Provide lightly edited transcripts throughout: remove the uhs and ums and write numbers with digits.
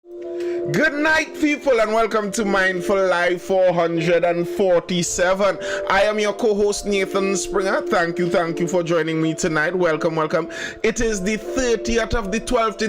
Good night, people, and welcome to Mindful Live 447. I am your co-host, Nathan Springer. Thank you for joining me tonight. Welcome. It is the 30th of the 12th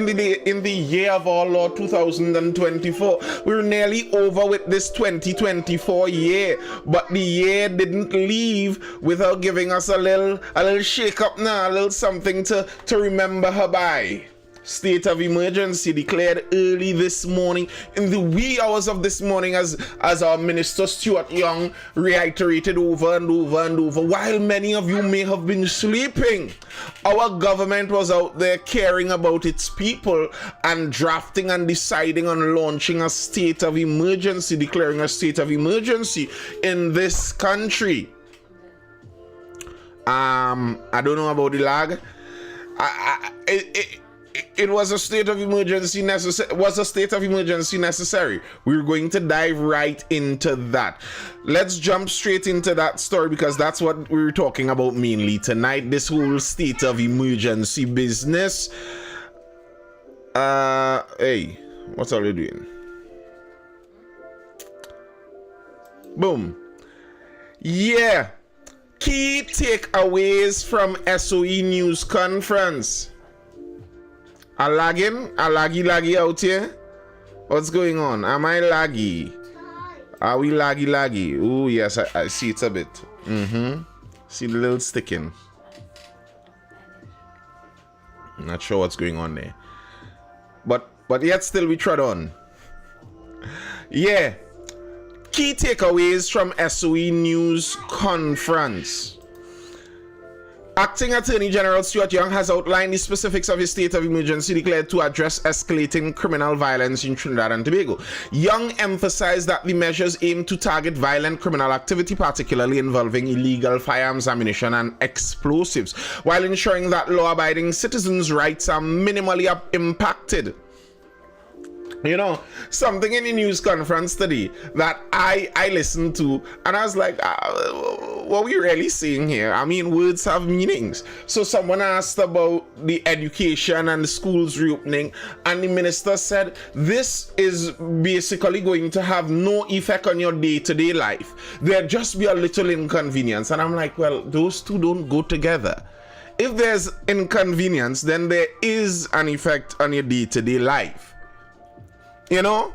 in the year of our Lord 2024. We're nearly over with this 2024 year, but the year didn't leave without giving us a little shake up now, a little something to remember her by. State of emergency declared early this morning, in the wee hours of this morning, as our Minister Stuart Young reiterated over and over, while many of you may have been sleeping. Our government was out there caring about its people and drafting and deciding on launching a state of emergency, declaring a state of emergency in this country. I don't know about the lag. It was a state of emergency necessary. We're going to dive right into that. Let's jump straight into that story because that's what we're talking about mainly tonight. This whole state of emergency business. Hey, what's all you doing? Boom. Yeah. Key takeaways from SOE news conference. A laggy out here? What's going on? Am I laggy? Are we laggy? Oh yes, I see it's a bit. See the little sticking. Not sure what's going on there. But yet still we trod on. Yeah. Key takeaways from SOE news conference. Acting Attorney General Stuart Young has outlined the specifics of his state of emergency declared to address escalating criminal violence in Trinidad and Tobago. Young emphasized that the measures aim to target violent criminal activity, particularly involving illegal firearms, ammunition, and explosives, while ensuring that law-abiding citizens' rights are minimally impacted. You know, something in the news conference today that I listened to, and I was like, what are we really saying here? I mean, words have meanings. So someone asked about the education and the schools reopening, and the minister said, this is basically going to have no effect on your day-to-day life. There'll just be a little inconvenience. And I'm like, well, those two don't go together. If there's inconvenience, then there is an effect on your day-to-day life. You know,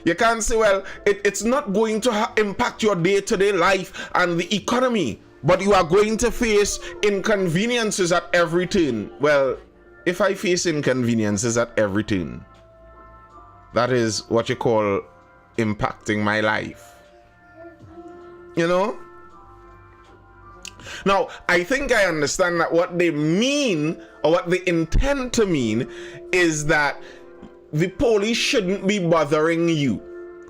you can't say, well, it's not going to impact your day-to-day life and the economy, but you are going to face inconveniences at every turn. Well, if I face inconveniences at every turn, that is what you call impacting my life. You know? Now, I think I understand that what they mean, or what they intend to mean, is that the police shouldn't be bothering you.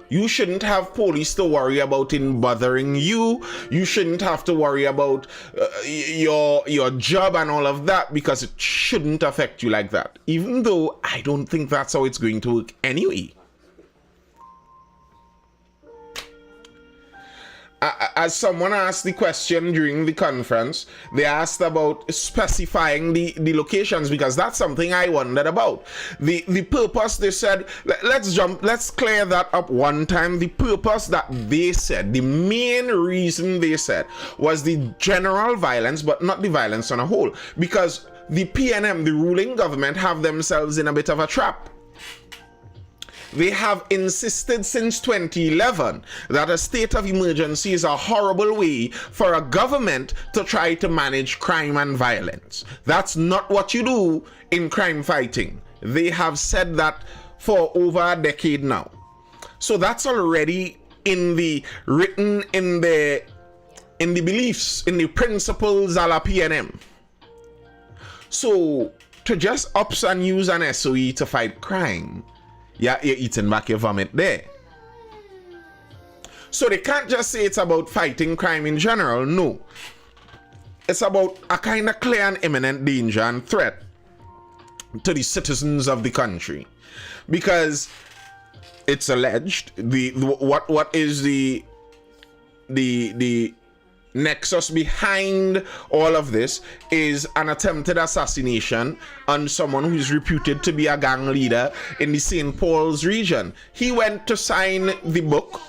You shouldn't have police to worry about in bothering you. You shouldn't have to worry about your job and all of that, because it shouldn't affect you like that. Even though I don't think that's how it's going to work anyway. As someone asked the question during the conference, they asked about specifying the locations, because that's something I wondered about. The purpose, they said, let's clear that up one time. The purpose that they said, the main reason they said, was the general violence, but not the violence on a whole, because the PNM, the ruling government, have themselves in a bit of a trap. They have insisted since 2011 that a state of emergency is a horrible way for a government to try to manage crime and violence. That's not what you do in crime fighting. They have said that for over a decade now. So that's already written in the beliefs, in the principles a la PNM. So to just ups and use an SOE to fight crime, you're eating back your vomit there. So they can't just say it's about fighting crime in general. No. It's about a kind of clear and imminent danger and threat to the citizens of the country. Because it's alleged, what is the nexus behind all of this is an attempted assassination on someone who is reputed to be a gang leader in the St. Paul's region. He went to sign the book.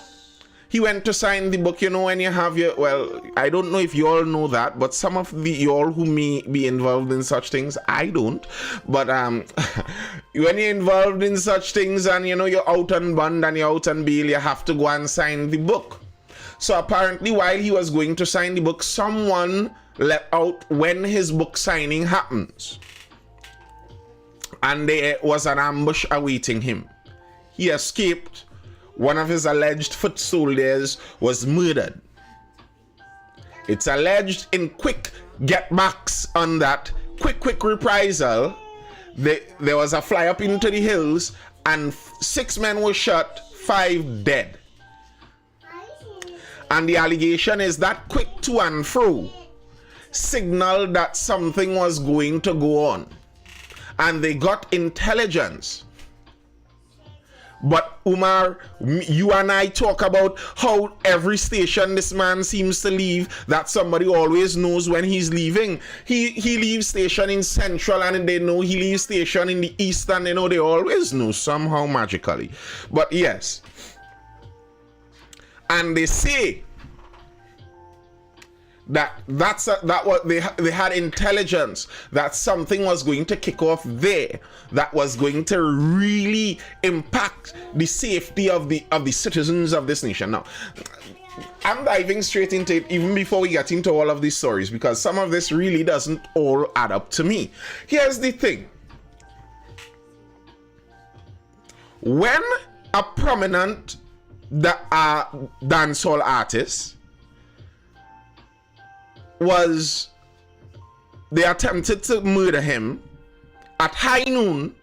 You know, when you have your, well, I don't know if you all know that, but some of you all who may be involved in such things, I don't, but when you're involved in such things and, you know, you're out on bond and you're out on bail, you have to go and sign the book. So apparently while he was going to sign the book, someone let out when his book signing happens. And there was an ambush awaiting him. He escaped. One of his alleged foot soldiers was murdered. It's alleged in quick get-backs on that, quick reprisal, there was a fly up into the hills and 6 men were shot, 5 dead. And the allegation is that quick to and fro signaled that something was going to go on. And they got intelligence. But Umar, you and I talk about how every station this man seems to leave, that somebody always knows when he's leaving. He leaves station in Central and they know he leaves station in the East and they know, they always know somehow magically. But yes. And they say that they had intelligence that something was going to kick off there that was going to really impact the safety of the citizens of this nation. Now, I'm diving straight into it even before we get into all of these stories, because some of this really doesn't all add up to me. Here's the thing. When a prominent dancehall artist they attempted to murder him at high noon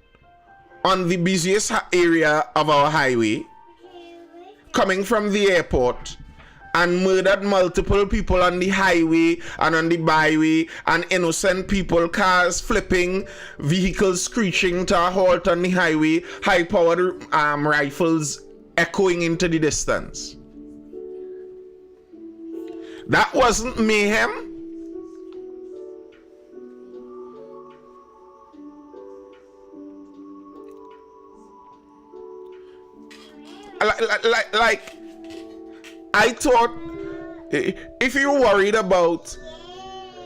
on the busiest area of our highway, coming from the airport, and murdered multiple people on the highway and on the byway, and innocent people, cars flipping, vehicles screeching to a halt on the highway, high-powered rifles echoing into the distance. That wasn't mayhem. Like I thought, if you're worried about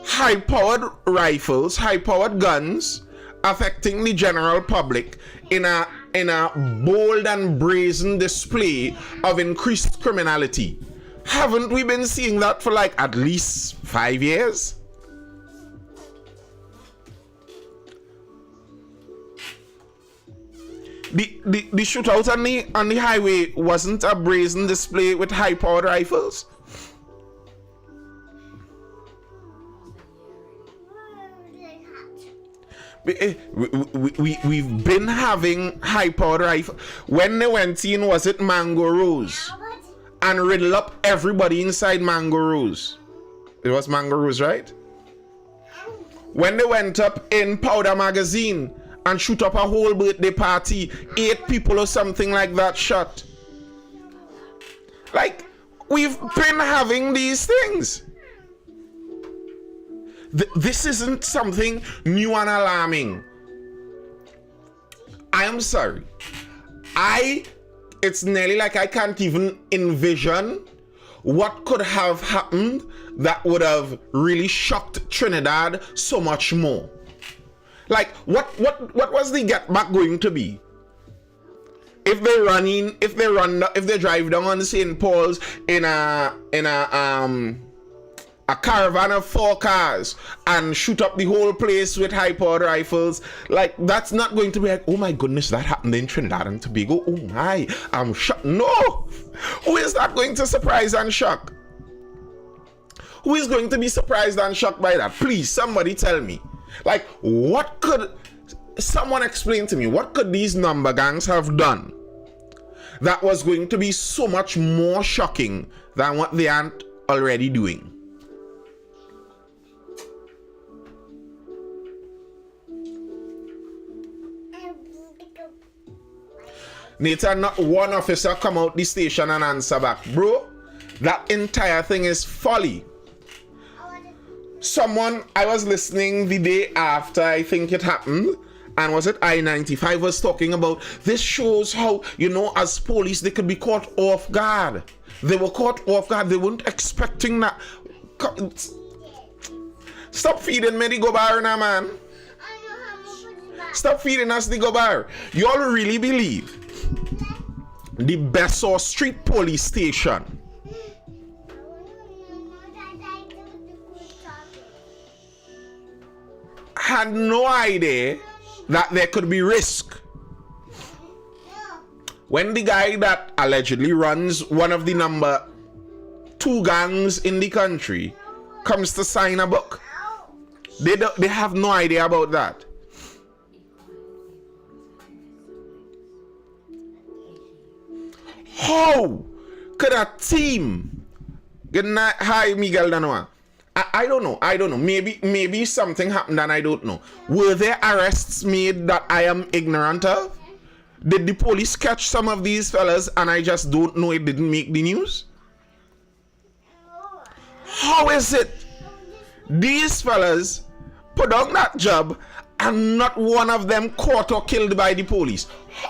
high-powered rifles, high-powered guns affecting the general public in a bold and brazen display of increased criminality, haven't we been seeing that for like at least 5 years? The shootout on the highway wasn't a brazen display with high-powered rifles. We've been having high-powered rifles. When they went in, was it Mango Rose? And riddle up everybody inside Mango Rose. It was Mango Rose, right? When they went up in Powder Magazine and shoot up a whole birthday party, 8 people or something like that shot. Like, we've been having these things. This isn't something new and alarming. I am sorry. It's nearly like I can't even envision what could have happened that would have really shocked Trinidad so much more. Like, what was the get back going to be? If they drive down on St. Paul's in a caravan of 4 cars and shoot up the whole place with high-powered rifles, like, that's not going to be like, oh my goodness, that happened in Trinidad and Tobago. Oh my, I'm shocked. No! Who is that going to surprise and shock? Who is going to be surprised and shocked by that? Please, somebody tell me. Like, someone explain to me, what could these number gangs have done that was going to be so much more shocking than what they aren't already doing? Nathan, not one officer come out the station and answer back. Bro, that entire thing is folly. someone, I was listening the day after I think it happened, and was it I-95 was talking about, this shows how, you know, as police, they could be caught off guard. They were caught off guard. They weren't expecting that. Stop feeding me the go bar now, man. Stop feeding us the go bar. You all really believe the Besor Street Police Station had no idea that there could be risk when the guy that allegedly runs one of the number 2 gangs in the country comes to sign a book? They have no idea about that. How could a team get hi Miguel Danoa? I don't know. Maybe something happened and I don't know. Were there arrests made that I am ignorant of? Did the police catch some of these fellas and I just don't know, it didn't make the news? How is it these fellas put on that job and not one of them caught or killed by the police?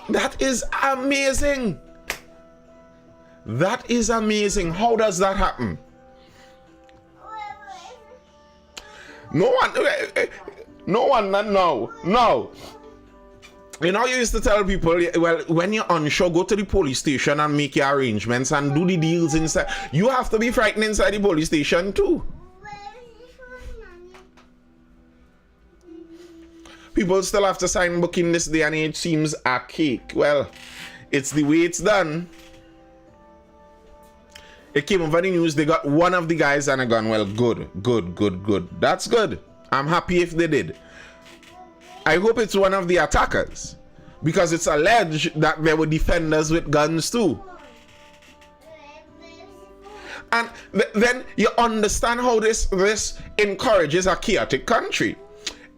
That is amazing. That is amazing. How does that happen? No one, no. You know, you used to tell people, well, when you're unsure, go to the police station and make your arrangements and do the deals inside. You have to be frightened inside the police station too. People still have to sign book in this day and age. Seems archaic. Well, it's the way it's done. It came over the news, they got one of the guys and a gun. Well, good. That's good. I'm happy if they did. I hope it's one of the attackers, because it's alleged that there were defenders with guns too. And then you understand how this encourages a chaotic country.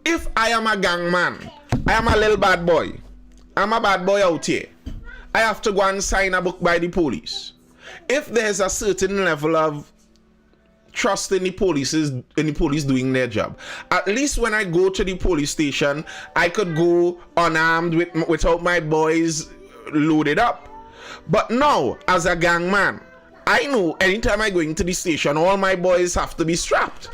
If I am a gang man, I am a little bad boy. I'm a bad boy out here. I have to go and sign a book by the police. If there's a certain level of trust in the police doing their job, at least when I go to the police station, I could go unarmed without my boys loaded up. But now, as a gang man, I know anytime I go into the station, all my boys have to be strapped.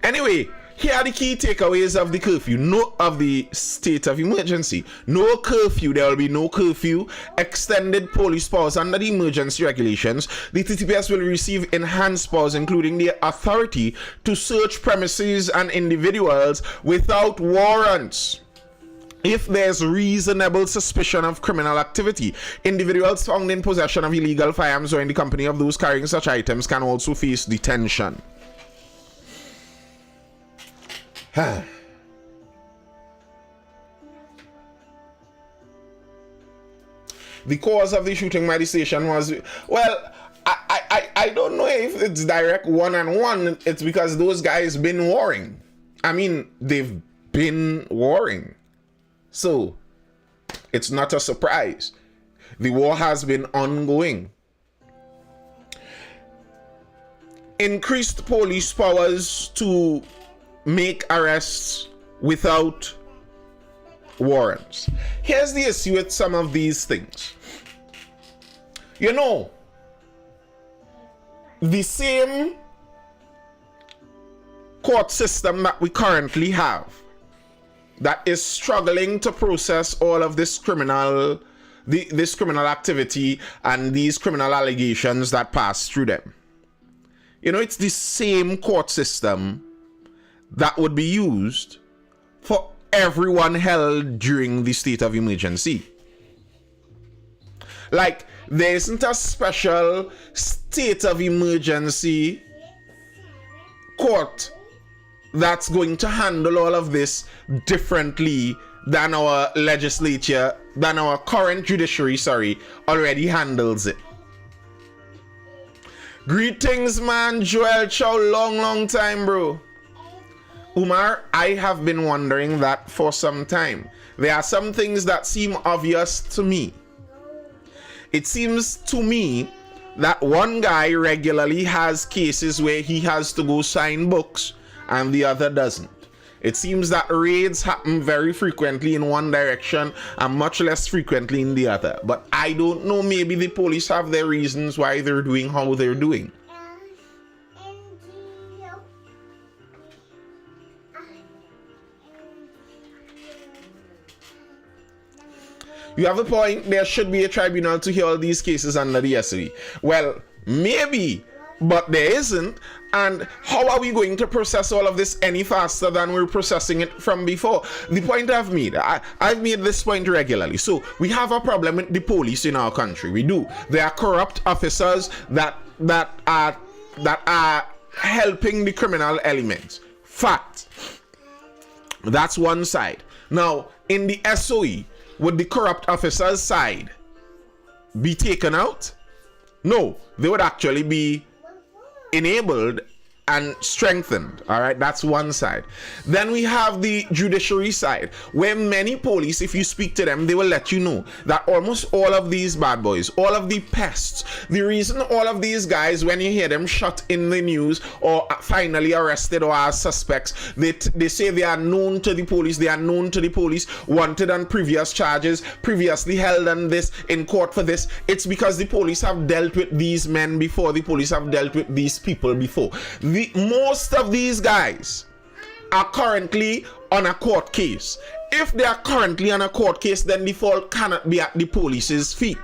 Anyway, here are the key takeaways of the curfew. Of the state of emergency. No curfew. There will be no curfew. Extended police powers under the emergency regulations. The TTPS will receive enhanced powers, including the authority to search premises and individuals without warrants if there's reasonable suspicion of criminal activity. Individuals found in possession of illegal firearms or in the company of those carrying such items can also face detention. The cause of the shooting by the station was, well, I don't know if it's direct one-on-one. It's because those guys been warring. I mean, they've been warring. So, it's not a surprise. The war has been ongoing. Increased police powers to make arrests without warrants. Here's the issue with some of these things. You know, the same court system that we currently have that is struggling to process all of this criminal activity and these criminal allegations that pass through them. You know, it's the same court system that would be used for everyone held during the state of emergency. Like, there isn't a special state of emergency court that's going to handle all of this differently than our legislature, than our current judiciary, already handles it. Greetings, man. Joel Chow, long time, bro. Umar, I have been wondering that for some time. There are some things that seem obvious to me. It seems to me that one guy regularly has cases where he has to go sign books and the other doesn't. It seems that raids happen very frequently in one direction and much less frequently in the other. But I don't know, maybe the police have their reasons why they're doing how they're doing. You have a point, there should be a tribunal to hear all these cases under the SOE. Well, maybe, but there isn't. And how are we going to process all of this any faster than we're processing it from before? The point I've made, I've made this point regularly. So we have a problem with the police in our country. We do. There are corrupt officers that are helping the criminal elements. Fact. That's one side. Now, in the SOE, would the corrupt officers' side be taken out? No, they would actually be enabled and strengthened. All right, that's one side. Then we have the judiciary side, where many police, if you speak to them, they will let you know that almost all of these bad boys, all of the pests, the reason all of these guys, when you hear them shot in the news or finally arrested or as suspects, they say they are known to the police, wanted on previous charges, previously held on this, in court for this. It's because the police have dealt with these men before, the police have dealt with these people before. Most of these guys are currently on a court case. If they are currently on a court case, then the fault cannot be at the police's feet,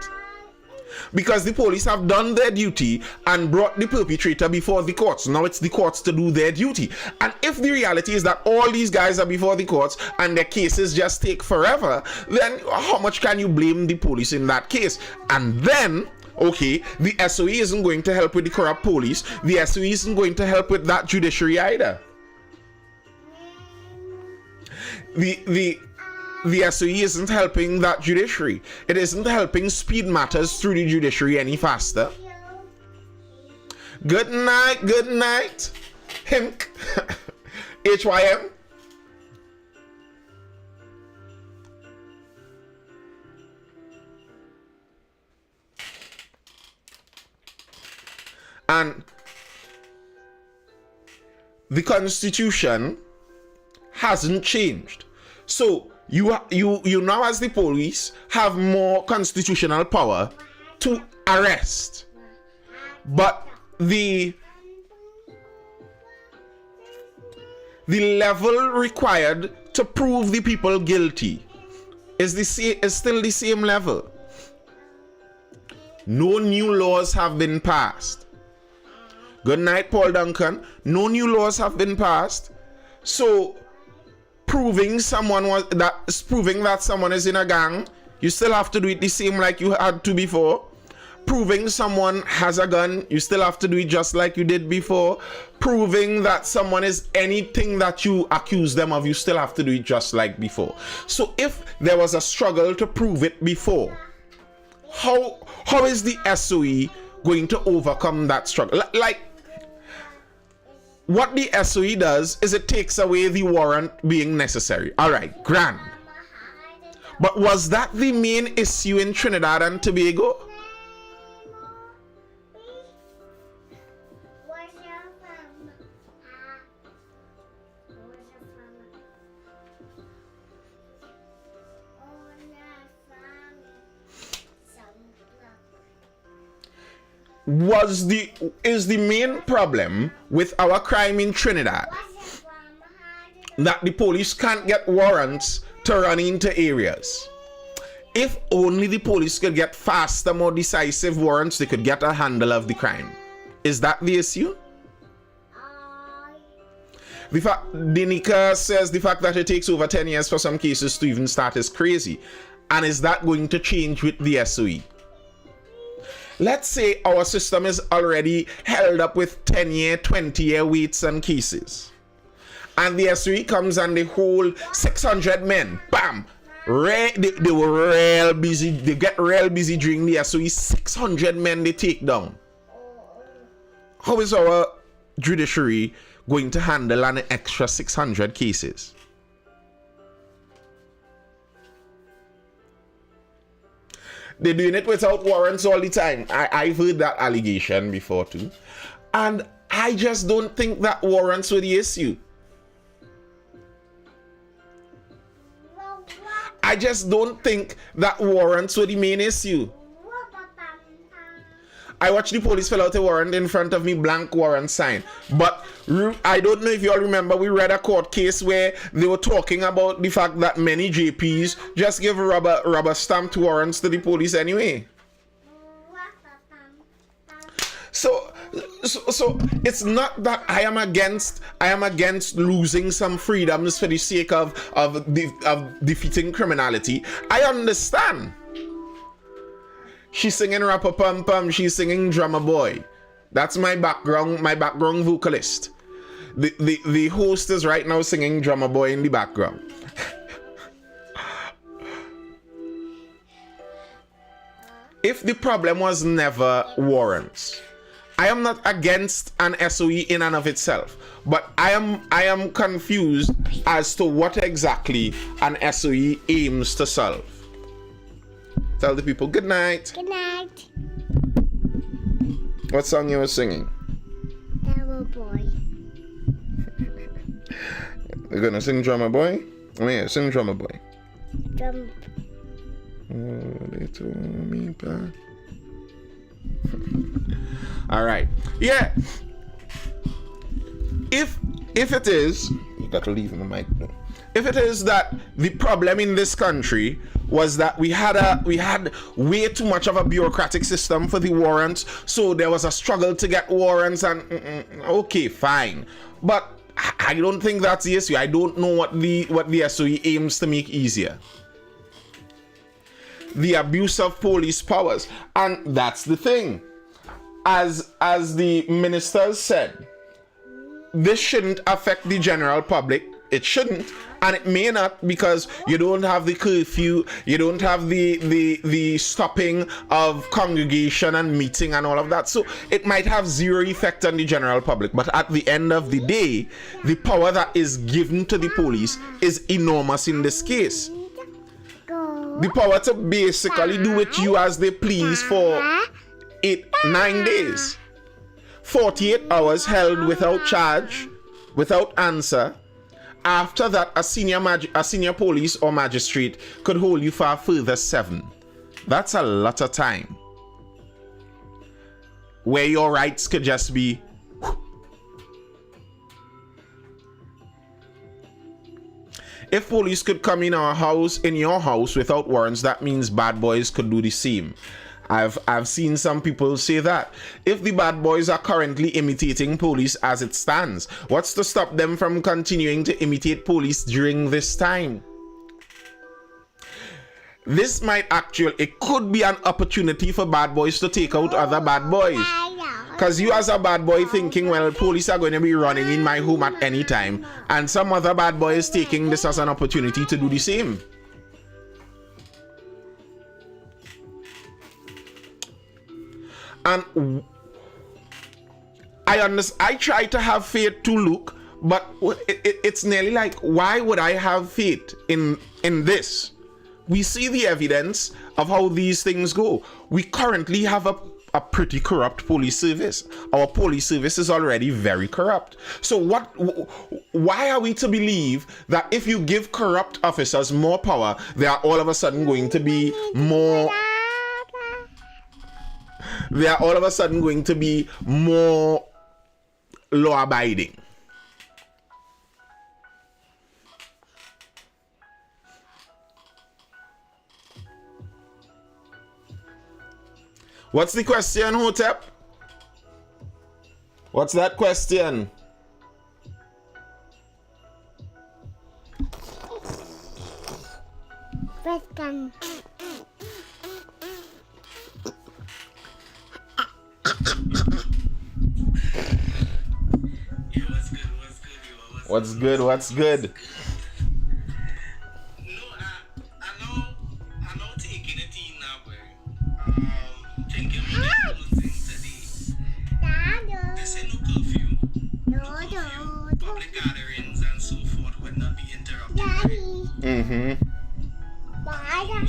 because the police have done their duty and brought the perpetrator before the courts. Now it's the courts to do their duty. And if the reality is that all these guys are before the courts and their cases just take forever, then how much can you blame the police in that case? And then, okay, the SOE isn't going to help with the corrupt police. The SOE isn't going to help with that judiciary either. The SOE isn't helping that judiciary. It isn't helping speed matters through the judiciary any faster. Good night. Himk. HYM. And the Constitution hasn't changed. So you now, as the police, have more constitutional power to arrest. But the level required to prove the people guilty is still the same level. No new laws have been passed. Good night, Paul Duncan. No new laws have been passed. So proving that someone is in a gang, you still have to do it the same like you had to before. Proving someone has a gun, you still have to do it just like you did before. Proving that someone is anything that you accuse them of, you still have to do it just like before. So if there was a struggle to prove it before, how is the SOE going to overcome that struggle? Like, what the SOE does is it takes away the warrant being necessary. All right, grand. But was that the main issue in Trinidad and Tobago? Is the main problem with our crime in Trinidad that the police can't get warrants to run into areas? If only the police could get faster, more decisive warrants, they could get a handle of the crime. Is that the issue? Dinika says the fact that it takes over 10 years for some cases to even start is crazy. And is that going to change with the SOE? Let's say our system is already held up with 10-year, 20-year waits and cases. And the SOE comes and they hold 600 men. Bam! They were real busy. They get real busy during the SOE. 600 men they take down. How is our judiciary going to handle an extra 600 cases? They're doing it without warrants all the time. I've heard that allegation before too. And I just don't think that warrants were the issue. I just don't think that warrants were the main issue. I watched the police fill out a warrant in front of me, blank warrant sign. But I don't know if you all remember, we read a court case where they were talking about the fact that many JPs just give rubber stamped warrants to the police anyway. So it's not that I am against losing some freedoms for the sake of defeating criminality. I understand. She's singing Rapper Pum Pum, she's singing Drummer Boy. That's my background vocalist. The host is right now singing Drummer Boy in the background. If the problem was never warrants, I am not against an SOE in and of itself, but I am confused as to what exactly an SOE aims to solve. Tell the people good night. Good night. What song you were singing? Drummer Boy. You're gonna sing Drummer Boy? Oh yeah, sing Drummer Boy. Drum. Oh, they told me back. All right. Yeah. If it is, you got to leave the mic though. If it is that the problem in this country was that we had way too much of a bureaucratic system for the warrants, so there was a struggle to get warrants, and okay, fine. But I don't think that's the issue. I don't know what the SOE aims to make easier. The abuse of police powers, and that's the thing. As the ministers said, this shouldn't affect the general public. It shouldn't, and it may not, because you don't have the curfew, you don't have the stopping of congregation and meeting and all of that. So it might have zero effect on the general public. But at the end of the day, the power that is given to the police is enormous in this case. The power to basically do with you as they please for 9 days. 48 hours held without charge, without answer. After that, a senior police or magistrate could hold you for a further 7. That's a lot of time. Where your rights could just be... If police could come in your house without warrants, that means bad boys could do the same. I've seen some people say that. If the bad boys are currently imitating police as it stands, what's to stop them from continuing to imitate police during this time? This it could be an opportunity for bad boys to take out other bad boys. Because you as a bad boy thinking, well, police are going to be running in my home at any time, and some other bad boy is taking this as an opportunity to do the same. And I try to have faith to look, but it's nearly like, why would I have faith in this? We see the evidence of how these things go. We currently have a pretty corrupt police service. Our police service is already very corrupt. So why are we to believe that if you give corrupt officers more power, they are all of a sudden going to be more... They are all of a sudden going to be more law-abiding? What's the question, Hotep? What's that question? Question. What's good? Daddy. Mm-hmm. Daddy.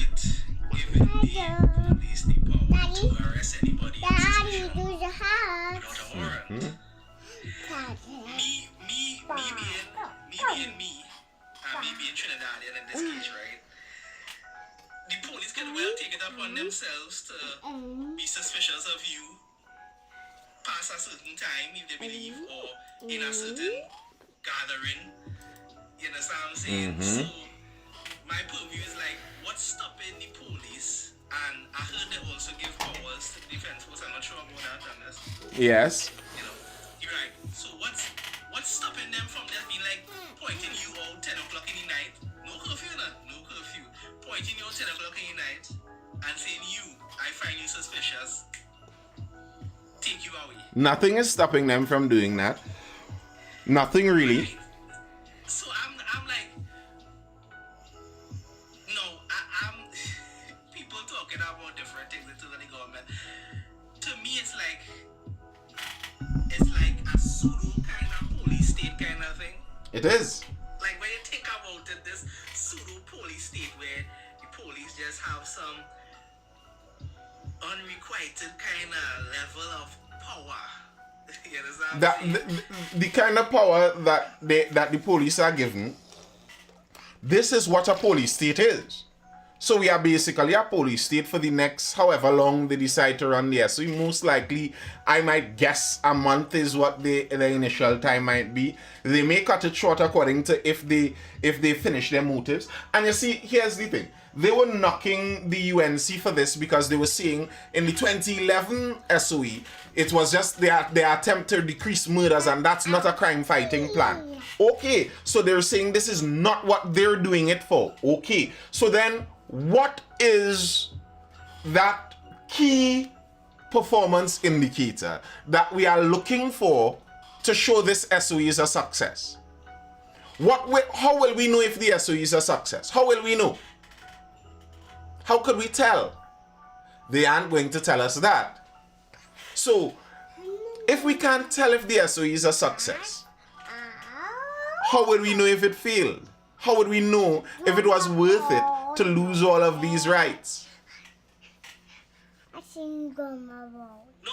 themselves to be suspicious of you past a certain time if they believe, or in a certain gathering. You understand what I'm saying? So my purview is like, what's stopping the police? And I heard they also give powers to the defense force. I'm not sure about that, unless, Yes. you know, you're right. So what's stopping them from just being like pointing you out 10 o'clock in the night? No curfew, no curfew. Pointing you out 10 o'clock in the night and saying, I find you suspicious. Take you away. Nothing is stopping them from doing that. Nothing really. Right. So I'm like, no, I'm people talking about different things into the government. To me, it's like a pseudo kind of police state kind of thing. It is. Like when you think about it, this pseudo police state where the police just have some unrequited kind of level of power. You understand? That the kind of power that the police are given. This is what a police state is. So we are basically a police state for the next however long they decide to run the SOE. Most likely, I might guess a month is what the initial time might be. They may cut it short according to if they finish their motives. And you see, here's the thing. They were knocking the UNC for this because they were saying in the 2011 SOE, it was just their attempt to decrease murders, and that's not a crime fighting plan. Okay, so they're saying this is not what they're doing it for. Okay, so then what is that key performance indicator that we are looking for to show this SOE is a success? How will we know if the SOE is a success? How will we know? How could we tell? They aren't going to tell us that. So, if we can't tell if the SOE is a success, how would we know if it failed? How would we know if it was worth it to lose all of these rights? I think Grandma No,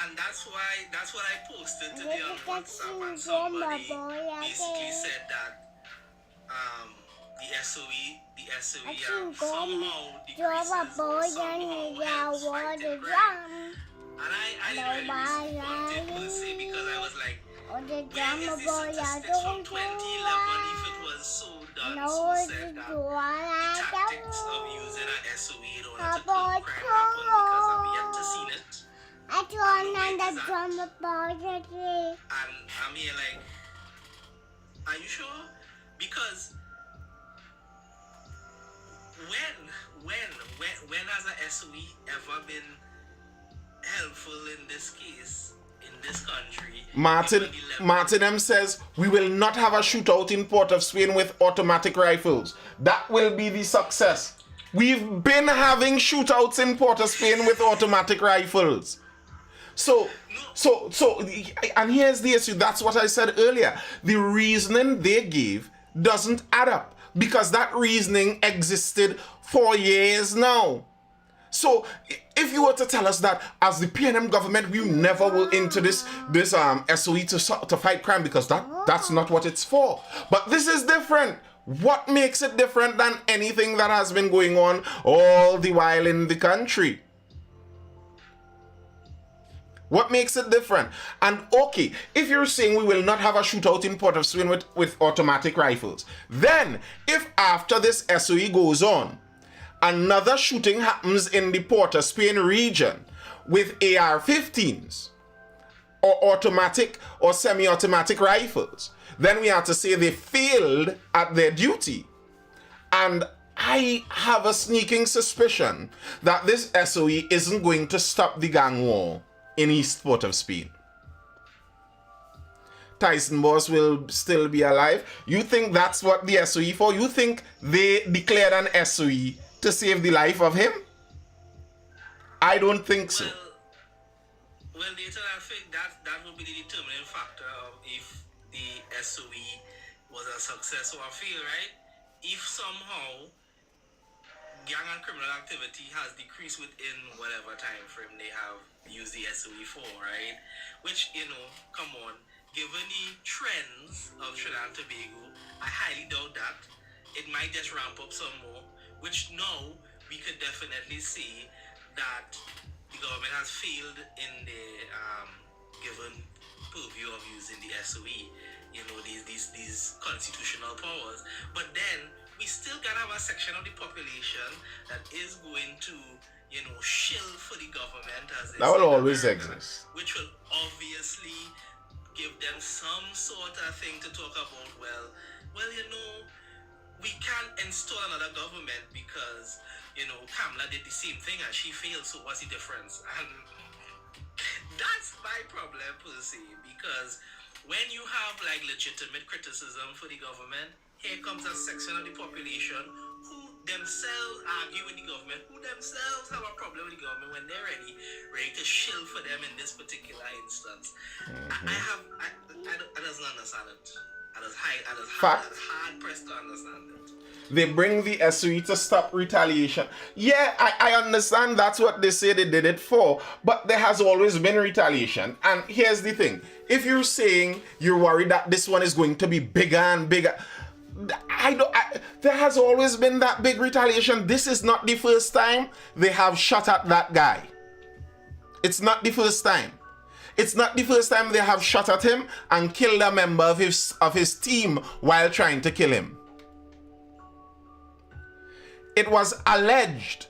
and that's what I posted today on WhatsApp, and somebody basically said that the SOE somehow decreases or somehow helps fighting crime. And I didn't really respond per se because I was like, where is the statistics from 2011 if it was so done, so said that the tactics of using an SOE in order to curb crime happen, because I've yet to see it. I don't know the drama boy. And I'm here like, are you sure? Because when has a SOE ever been helpful in this case, in this country? Martin M says, we will not have a shootout in Port of Spain with automatic rifles. That will be the success. We've been having shootouts in Port of Spain with automatic rifles. So, and here's the issue. That's what I said earlier. The reasoning they gave doesn't add up, because that reasoning existed for years now. So, if you were to tell us that as the PNM government, we never will into this SOE to fight crime, because that's not what it's for. But this is different. What makes it different than anything that has been going on all the while in the country? What makes it different? And okay, if you're saying we will not have a shootout in Port of Spain with automatic rifles, then if after this SOE goes on, another shooting happens in the Port of Spain region with AR-15s or automatic or semi-automatic rifles, then we have to say they failed at their duty. And I have a sneaking suspicion that this SOE isn't going to stop the gang war in East Port of Spain. Tyson Boss will still be alive. You think that's what the SOE for? You think they declared an SOE to save the life of him? I don't think so. Well, later I think that will be the determining factor of if the SOE was a success or a fail, right? If somehow gang and criminal activity has decreased within whatever time frame they have used the SOE for, right? Which, come on, given the trends of Trinidad and Tobago, I highly doubt that. It might just ramp up some more, which now we could definitely see that the government has failed in the given purview of using the SOE, these constitutional powers. But then we still gotta have a section of the population that is going to, shill for the government, as they That will say in always America, exist. which will obviously give them some sort of thing to talk about. Well, we can't install another government because, Kamala did the same thing and she failed, so what's the difference? And that's my problem per se, because when you have like legitimate criticism for the government, here comes a section of the population who themselves argue with the government, who themselves have a problem with the government when they're ready to shill for them in this particular instance. I doesn't understand it. I just hard pressed to understand it. They bring the SOE to stop retaliation. Yeah, I understand that's what they say they did it for, but there has always been retaliation. And here's the thing. If you're saying you're worried that this one is going to be bigger and bigger, there has always been that big retaliation. This is not the first time they have shot at that guy. It's not the first time. It's not the first time they have shot at him and killed a member of his team while trying to kill him. It was alleged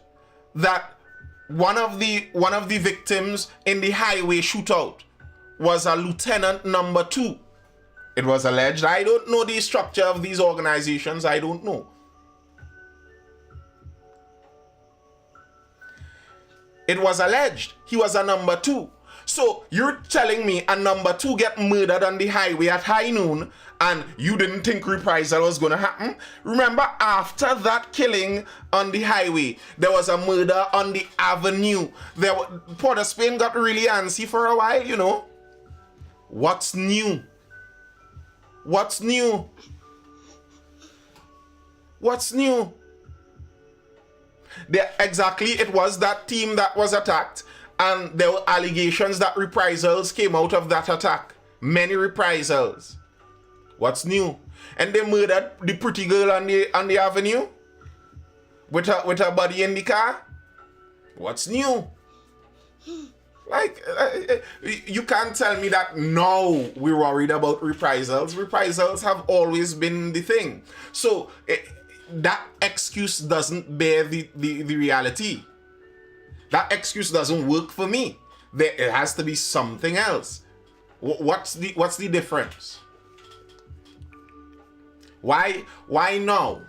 that one of the victims in the highway shootout was a lieutenant number 2. It was alleged. I don't know the structure of these organizations. I don't know. It was alleged he was a number 2. So you're telling me a number 2 get murdered on the highway at high noon and you didn't think reprisal was going to happen? Remember, after that killing on the highway, there was a murder on the avenue. Port of Spain got really antsy for a while, What's new? What's new? What's new? Exactly, it was that team that was attacked, and there were allegations that reprisals came out of that attack. Many reprisals. What's new? And they murdered the pretty girl on the avenue with her body in the car. What's new? Like, you can't tell me that now we're worried about reprisals. Reprisals have always been the thing. So that excuse doesn't bear the reality. That excuse doesn't work for me. It has to be something else. What's the difference? Why now?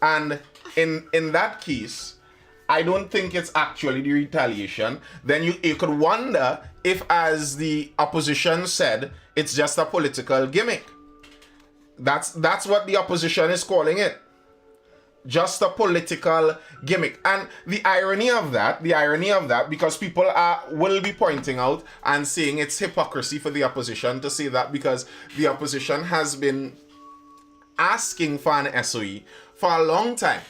And in that case, I don't think it's actually the retaliation. Then you could wonder if, as the opposition said, it's just a political gimmick. That's what the opposition is calling it. Just a political gimmick. And the irony of that, because people will be pointing out and saying it's hypocrisy for the opposition to say that, because the opposition has been asking for an SOE for a long time.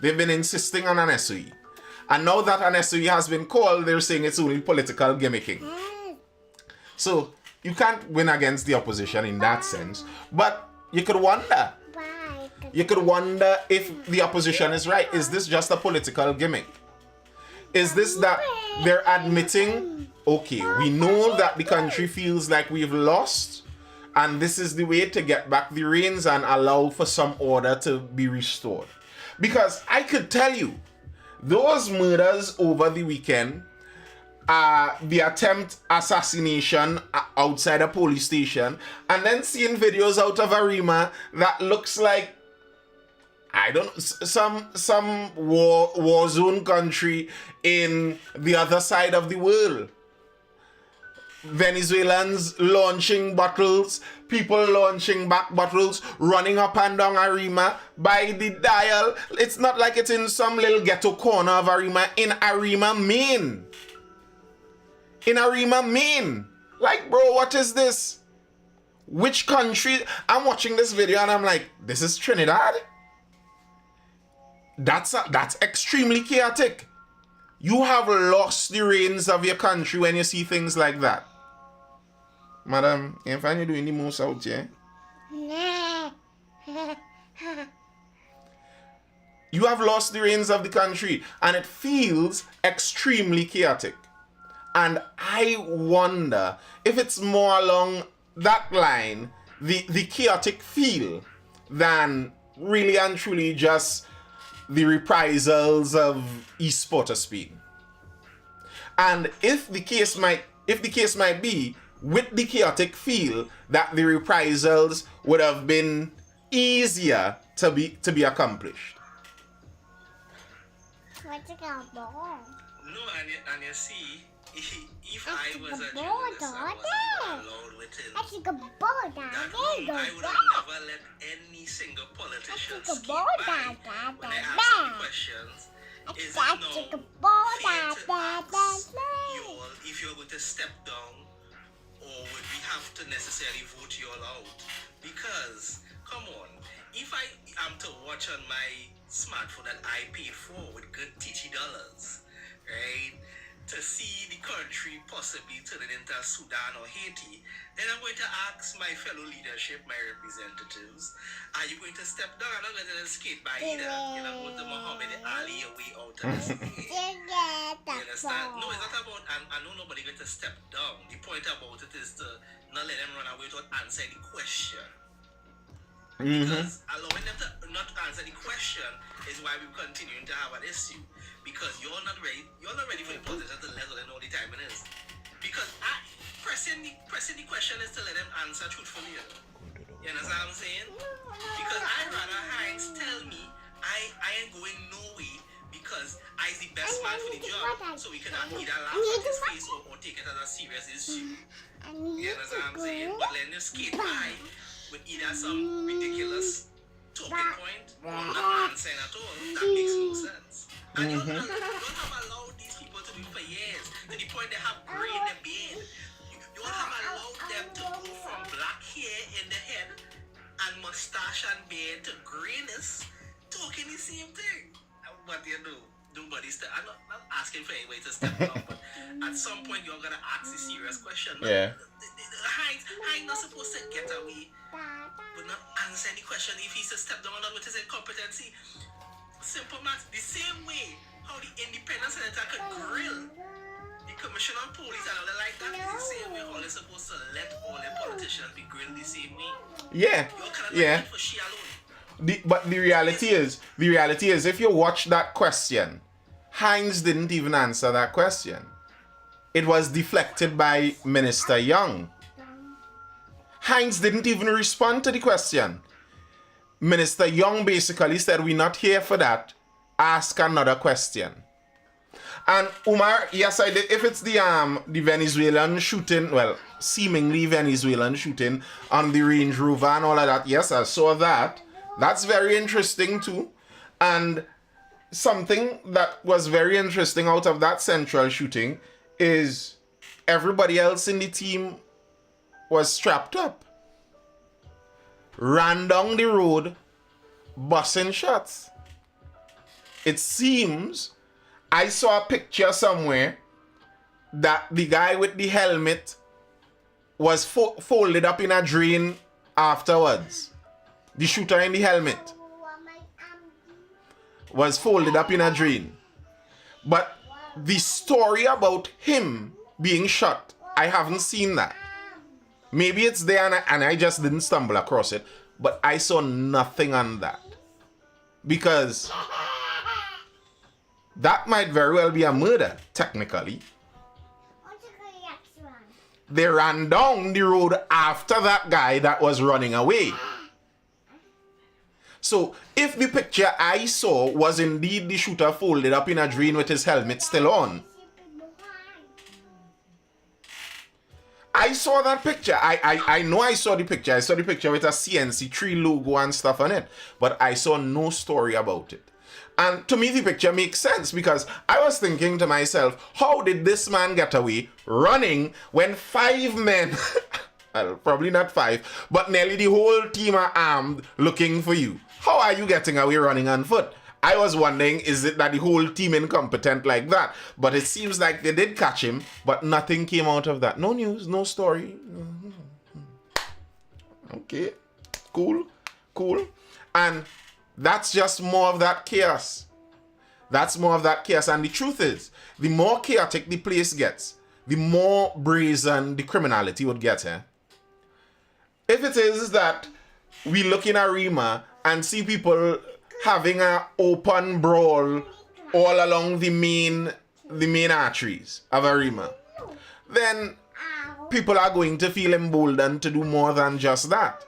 They've been insisting on an SOE. And now that an SOE has been called, they're saying it's only political gimmicking. So you can't win against the opposition in that sense. But you could wonder. You could wonder if the opposition is right. Is this just a political gimmick? Is this that they're admitting, okay, we know that the country feels like we've lost, and this is the way to get back the reins and allow for some order to be restored? Because I could tell you, those murders over the weekend, the attempt assassination outside a police station, and then seeing videos out of Arima that looks like, I don't know, some war zone country in the other side of the world. Venezuelans launching bottles, people launching back bottles, running up and down Arima by the dial. It's not like it's in some little ghetto corner of Arima, in Arima, Maine. In Arima, Maine. Like, bro, what is this? Which country? I'm watching this video and I'm like, this is Trinidad? That's extremely chaotic. You have lost the reins of your country when you see things like that. Madam, you find you doing the most out here? You have lost the reins of the country, and it feels extremely chaotic. And I wonder if it's more along that line, the chaotic feel, than really and truly just the reprisals of East Port-of-Spain. And if the case might be, with the chaotic feel, that the reprisals would have been easier to be accomplished. What's it called? Ball. No, and you see, if I was a journalist, I was allowed within I think a ball that room, I would have never let any single politician That's a skip ball, by Dad, when I Dad, ask them Dad. questions. Is it That's now a ball, fair Dad, to Dad, ask Dad. you all if you're going to step down, or would we have to necessarily vote you all out? Because, come on, if I am to watch on my smartphone that I paid for with good TT dollars, right, to see the country possibly turning into Sudan or Haiti, then I'm going to ask my fellow leadership, my representatives, are you going to step down? I'm not going to skate by either. You're not going to Muhammad Ali your way out of this. You understand? No, it's not about, I know nobody going to step down. The point about it is to not let them run away without answering the question. Because allowing them to not answer the question is why we're continuing to have an issue. Because you're not ready for the politicians to let them know the time it is. Because pressing the question is to let them answer truthfully. You understand what I'm saying? Because I'd rather Heinz tell me I ain't going no way because I's the best man for the job, so we can either laugh at his face or take it as a serious issue. You understand what I'm saying? But letting them skate by with either some ridiculous talking point or not answering at all, that makes no sense. And you don't have allowed these people to do for years, to the point they have gray in their beard. You don't have allowed them to go from black hair in the head and mustache and beard to grayness, talking the same thing. What do you do? Nobody's I'm not asking for anybody to step up, but at some point you're gonna ask the serious question. Yeah. Heinz not supposed to get away with not answer any question if he's to step down or not with his incompetency. Simple math. The same way how the independent senator could grill the commissioner of police and all that like that, is the same way how they're supposed to let all the politicians be grilled the same way. Yeah. You're kind of Yeah. for she alone. But the reality is, if you watch that question, Heinz didn't even answer that question. It was deflected by Minister Young. Heinz didn't even respond to the question. Minister Young basically said, "We're not here for that. Ask another question." And Umar, yes, I did. If it's the Venezuelan shooting, well, seemingly Venezuelan shooting on the Range Rover and all of that, yes, I saw that. That's very interesting too. And something that was very interesting out of that central shooting is everybody else in the team was strapped up, ran down the road, busting shots. It seems I saw a picture somewhere that the guy with the helmet was folded up in a drain afterwards. The shooter in the helmet was folded up in a drain. But the story about him being shot, I haven't seen that. Maybe it's there and I just didn't stumble across it. But I saw nothing on that. Because that might very well be a murder, technically. They ran down the road after that guy that was running away. So, if the picture I saw was indeed the shooter folded up in a drain with his helmet still on, I saw that picture. I know I saw the picture. I saw the picture with a CNC3 logo and stuff on it. But I saw no story about it. And to me, the picture makes sense because I was thinking to myself, how did this man get away running when 5 men, well, probably not 5, but nearly the whole team are armed looking for you? How are you getting away running on foot? I was wondering, is it that the whole team incompetent like that? But it seems like they did catch him, but nothing came out of that. No news, no story. Okay, cool. And That's just more of that chaos. That's more of that chaos. And the truth is, the more chaotic the place gets, the more brazen the criminality would get. If it is that we look in a Rima and see people having an open brawl all along the main arteries of a Rima, then people are going to feel emboldened to do more than just that.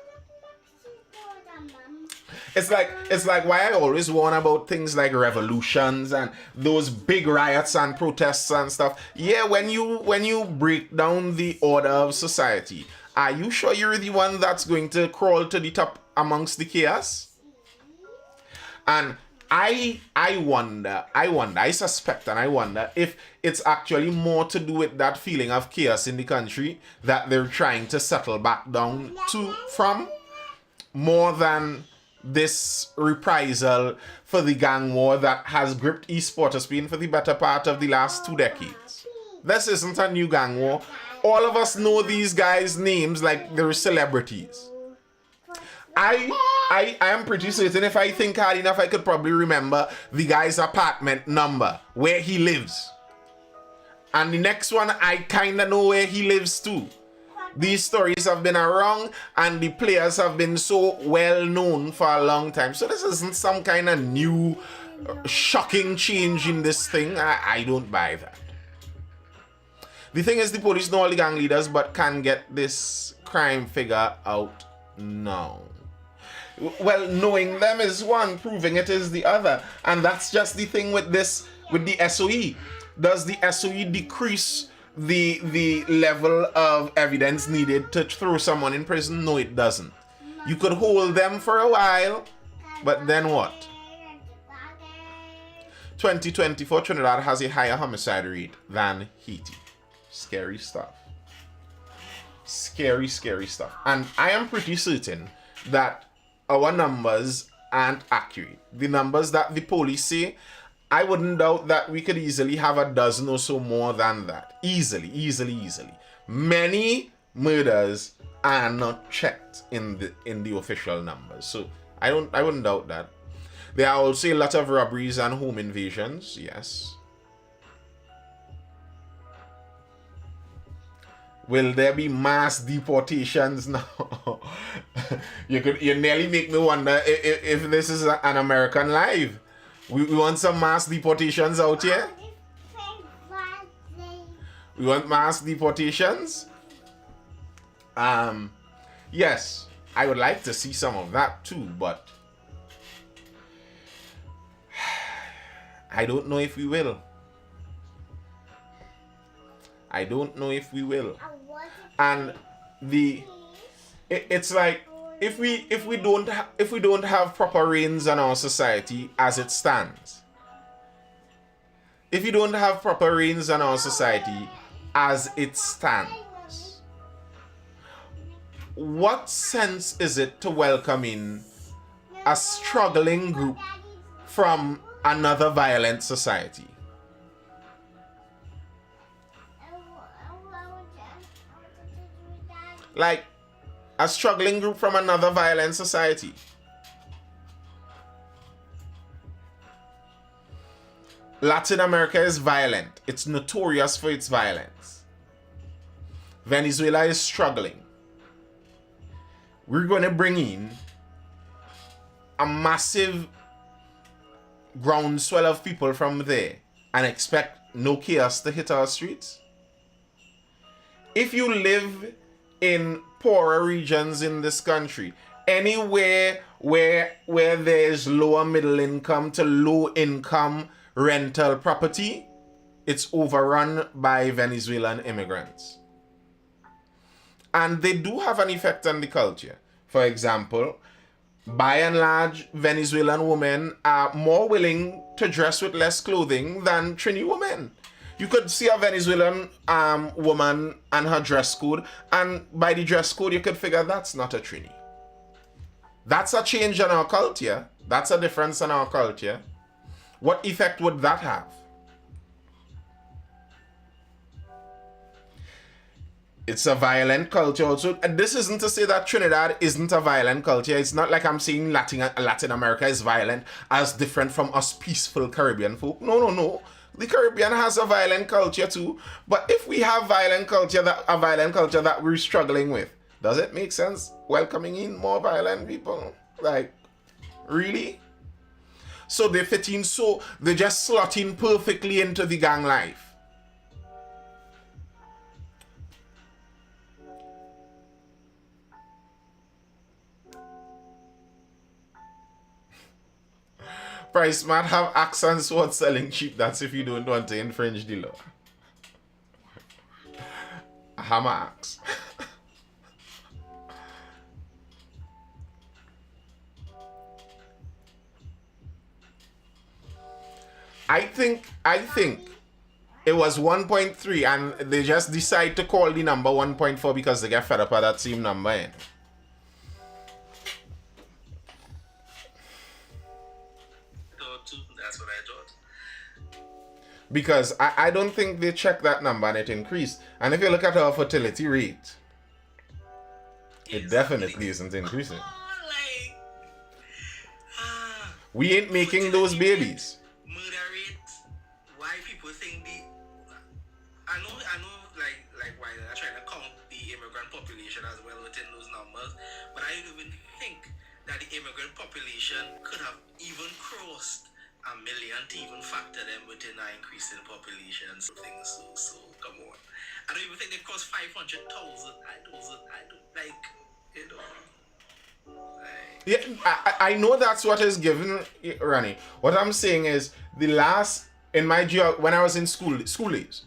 It's like why I always warn about things like revolutions and those big riots and protests and stuff. Yeah, when you break down the order of society, are you sure you're the one that's going to crawl to the top amongst the chaos? And I suspect and I wonder if it's actually more to do with that feeling of chaos in the country that they're trying to settle back down to from, more than this reprisal for the gang war that has gripped East Port-of-Spain for the better part of the last 2 decades. This isn't a new gang war. All of us know these guys' names like they're celebrities. I am pretty certain if I think hard enough, I could probably remember the guy's apartment number, where he lives. And the next one, I kind of know where he lives too. These stories have been around and the players have been so well known for a long time. So this isn't some kind of new, shocking change in this thing. I don't buy that. The thing is, the police know all the gang leaders but can't get this crime figure out now. Well, knowing them is one, proving it is the other. And that's just the thing with this, with the SOE. Does the SOE decrease the level of evidence needed to throw someone in prison? No, it doesn't. You could hold them for a while, but then what? 2024, Trinidad has a higher homicide rate than Haiti. Scary stuff. Scary, scary stuff. And I am pretty certain that our numbers aren't accurate. The numbers that the police say, I wouldn't doubt that we could easily have a dozen or so more than that. Easily. Many murders are not checked in the official numbers. So I wouldn't doubt that. There are also a lot of robberies and home invasions, yes. Will there be mass deportations now? You nearly make me wonder if this is an American Live. We want some mass deportations out here? We want mass deportations? Yes, I would like to see some of that too, but I don't know if we will. I don't know if we will. And it's like if we don't have proper reins on our society as it stands. If you don't have proper reins on our society as it stands, what sense is it to welcome in a struggling group from another violent society? Like a struggling group from another violent society. Latin America is violent. It's notorious for its violence. Venezuela is struggling. We're going to bring in a massive groundswell of people from there and expect no chaos to hit our streets? If you live in poorer regions in this country, anywhere where there's lower middle income to low income rental property, it's overrun by Venezuelan immigrants. And they do have an effect on the culture. For example, by and large, Venezuelan women are more willing to dress with less clothing than Trini women. You could see a Venezuelan woman and her dress code, and by the dress code, you could figure that's not a Trini. That's a change in our culture. That's a difference in our culture. What effect would that have? It's a violent culture also. And this isn't to say that Trinidad isn't a violent culture. It's not like I'm saying Latin America is violent as different from us peaceful Caribbean folk. No. The Caribbean has a violent culture too. But if we have a violent culture that we're struggling with, does it make sense welcoming in more violent people? Like, really? So they fit in, so they just slot in perfectly into the gang life. Price might have accents worth selling cheap. That's if you don't want to infringe the law. A hammer axe. I think it was 1.3 and they just decide to call the number 1.4 because they get fed up at that same number. That's what I thought. Because I don't think they checked that number and it increased. And if you look at our fertility rate, it definitely isn't increasing. We ain't making those babies. Murder rate. Why people think I know like why they're trying to count the immigrant population as well within those numbers, but I don't even think that the immigrant population could have even crossed a million to even factor them within an increase in population. So come on. I don't even think they crossed 500,000. I don't like, you know. Yeah, I know that's what is given, Ronnie. What I'm saying is in my when I was in school days,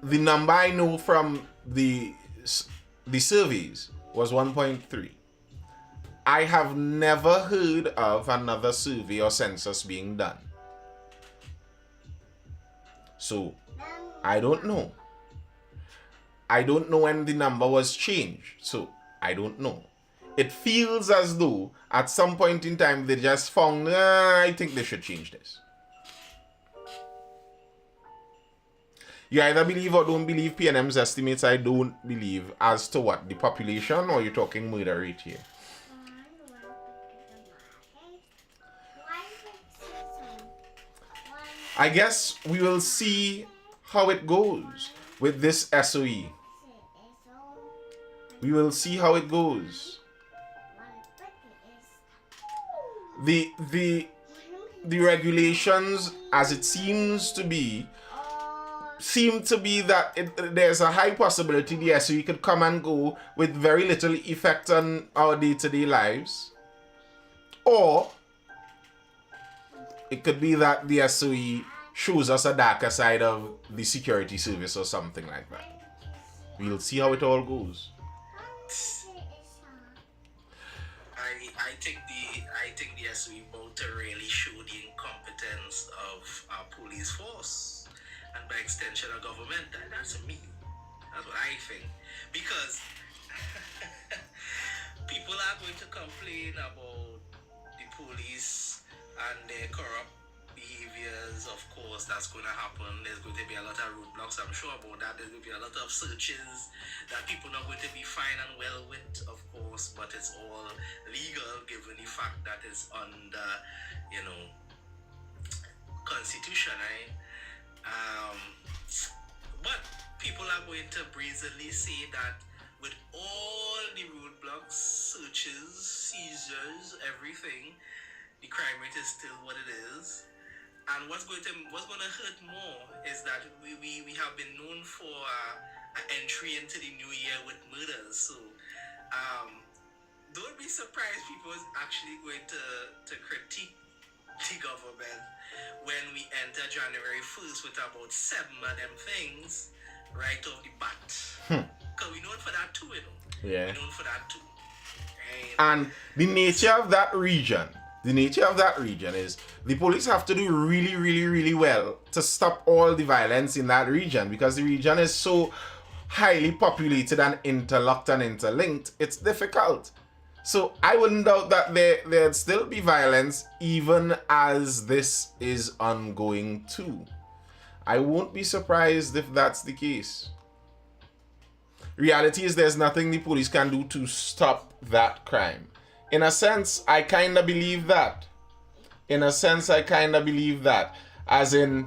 the number I know from the surveys was 1.3. I have never heard of another survey or census being done. So, I don't know. I don't know when the number was changed. So, I don't know. It feels as though at some point in time they just found, I think they should change this. You either believe or don't believe PNM's estimates. I don't believe. As to what? The population, or you're talking murder rate here? I guess we will see how it goes with this SOE. We will see how it goes. The regulations, as it seems to be, seem to be that there's a high possibility the SOE could come and go with very little effect on our day-to-day lives. Or it could be that the SOE shows us a darker side of the security service or something like that. We'll see how it all goes. I think the SOE about to really show the incompetence of our police force and by extension our government. That's me. That's what I think. Because people are going to complain about the police and their corrupt behaviors. Of course, that's going to happen. There's going to be a lot of roadblocks, I'm sure about that. There's going to be a lot of searches that people are not going to be fine and well with, of course, but it's all legal given the fact that it's under, constitution, right? But people are going to brazenly say that with all the roadblocks, searches, seizures, everything, the crime rate is still what it is. And what's going to hurt more is that we have been known for an entry into the new year with murders. So don't be surprised people is actually going to critique the government when we enter January 1st with about 7 of them things right off the bat. Because we're known for that too, Yeah. We're known for that too. Right? And the nature of that region is the police have to do really, really, really well to stop all the violence in that region, because the region is so highly populated and interlocked and interlinked. It's difficult. So I wouldn't doubt that there'd still be violence even as this is ongoing too. I won't be surprised if that's the case. reality is there's nothing the police can do to stop that crime. In a sense, I kind of believe that. As in,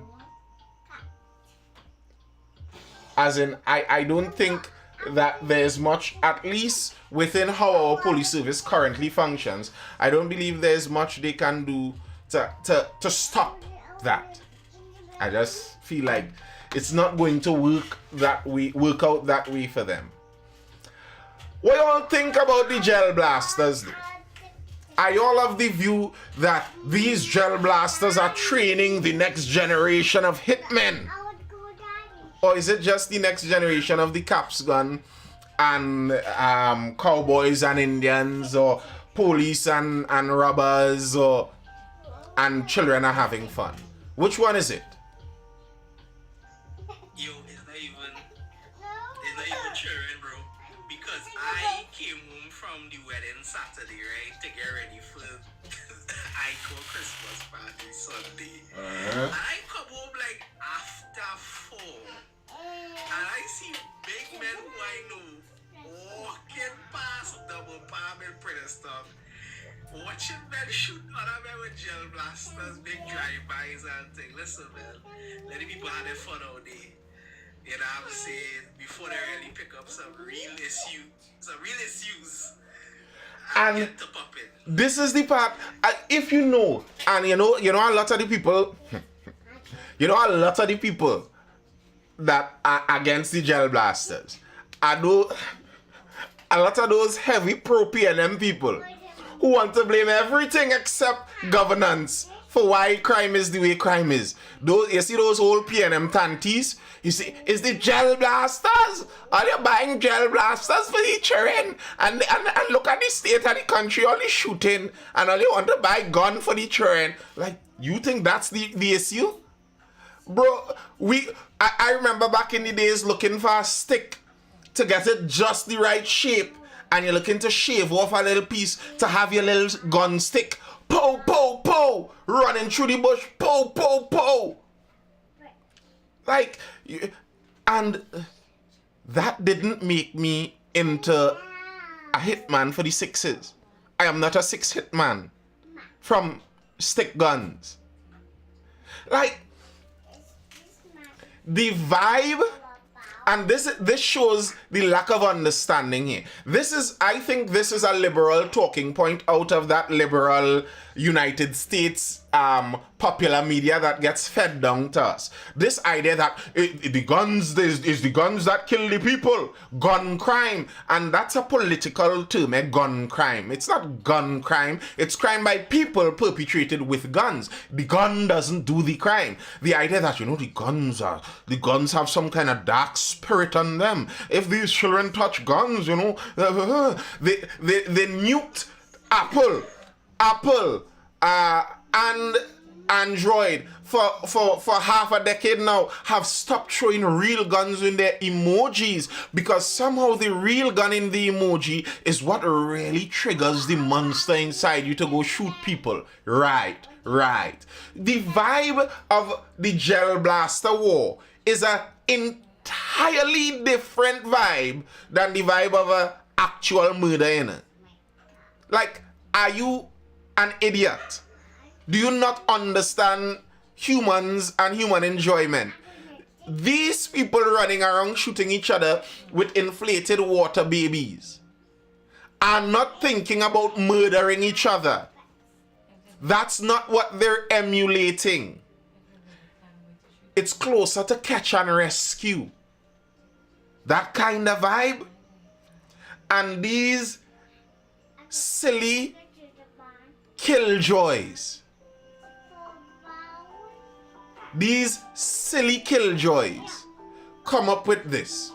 I don't think that there's much, at least within how our police service currently functions, I don't believe there's much they can do to stop that. I just feel like it's not going to work out that way for them. What do y'all think about the gel blasters though? Are y'all of the view that these gel blasters are training the next generation of hitmen? Or is it just the next generation of the cops gun and cowboys and Indians, or police and robbers, and children are having fun? Which one is it? Yo, it's not even children, bro. Because I came home from the wedding Saturday, right, to get ready for I go Christmas party Sunday. And I come home like after 4. And I see big men who I know walking past double palm and pretty stuff, watching men shoot other men with gel blasters, big drive-bys and things. Listen, man, let the people have their fun out there. You know what I'm saying? Before they really pick up some real issues. And get to popping. This is the part, if you know, and you know a lot of the people, that are against the gel blasters. I know a lot of those heavy pro-PNM people who want to blame everything except governance for why crime is the way crime is. You see those old PNM tanties? You see, is the gel blasters? Are they buying gel blasters for the children? And look at the state of the country, all the shooting, and all they want to buy gun for the children. Like, you think that's the issue? Bro, I remember back in the days looking for a stick to get it just the right shape, and you're looking to shave off a little piece to have your little gun stick. Pow, pow, pow! Running through the bush. Pow, pow, pow! Like, and that didn't make me into a hitman for the sixes. I am not a six hitman from stick guns. Like, the vibe, and this shows the lack of understanding here. I think this is a liberal talking point out of that liberal United States popular media that gets fed down to us. This idea that the guns is the guns that kill the people, gun crime, and that's a political term, gun crime. It's not gun crime, it's crime by people perpetrated with guns. The gun doesn't do the crime. The idea that, the guns have some kind of dark spirit on them. If these children touch guns, they nuked Apple, and Android for half a decade now have stopped showing real guns in their emojis, because somehow the real gun in the emoji is what really triggers the monster inside you to go shoot people. Right. The vibe of the gel blaster war is an entirely different vibe than the vibe of an actual murder, innit? Like, are you an idiot? Do you not understand humans and human enjoyment? These people running around shooting each other with inflated water babies are not thinking about murdering each other. That's not what they're emulating. It's closer to catch and rescue. That kind of vibe. And these silly killjoys. These silly killjoys come up with this.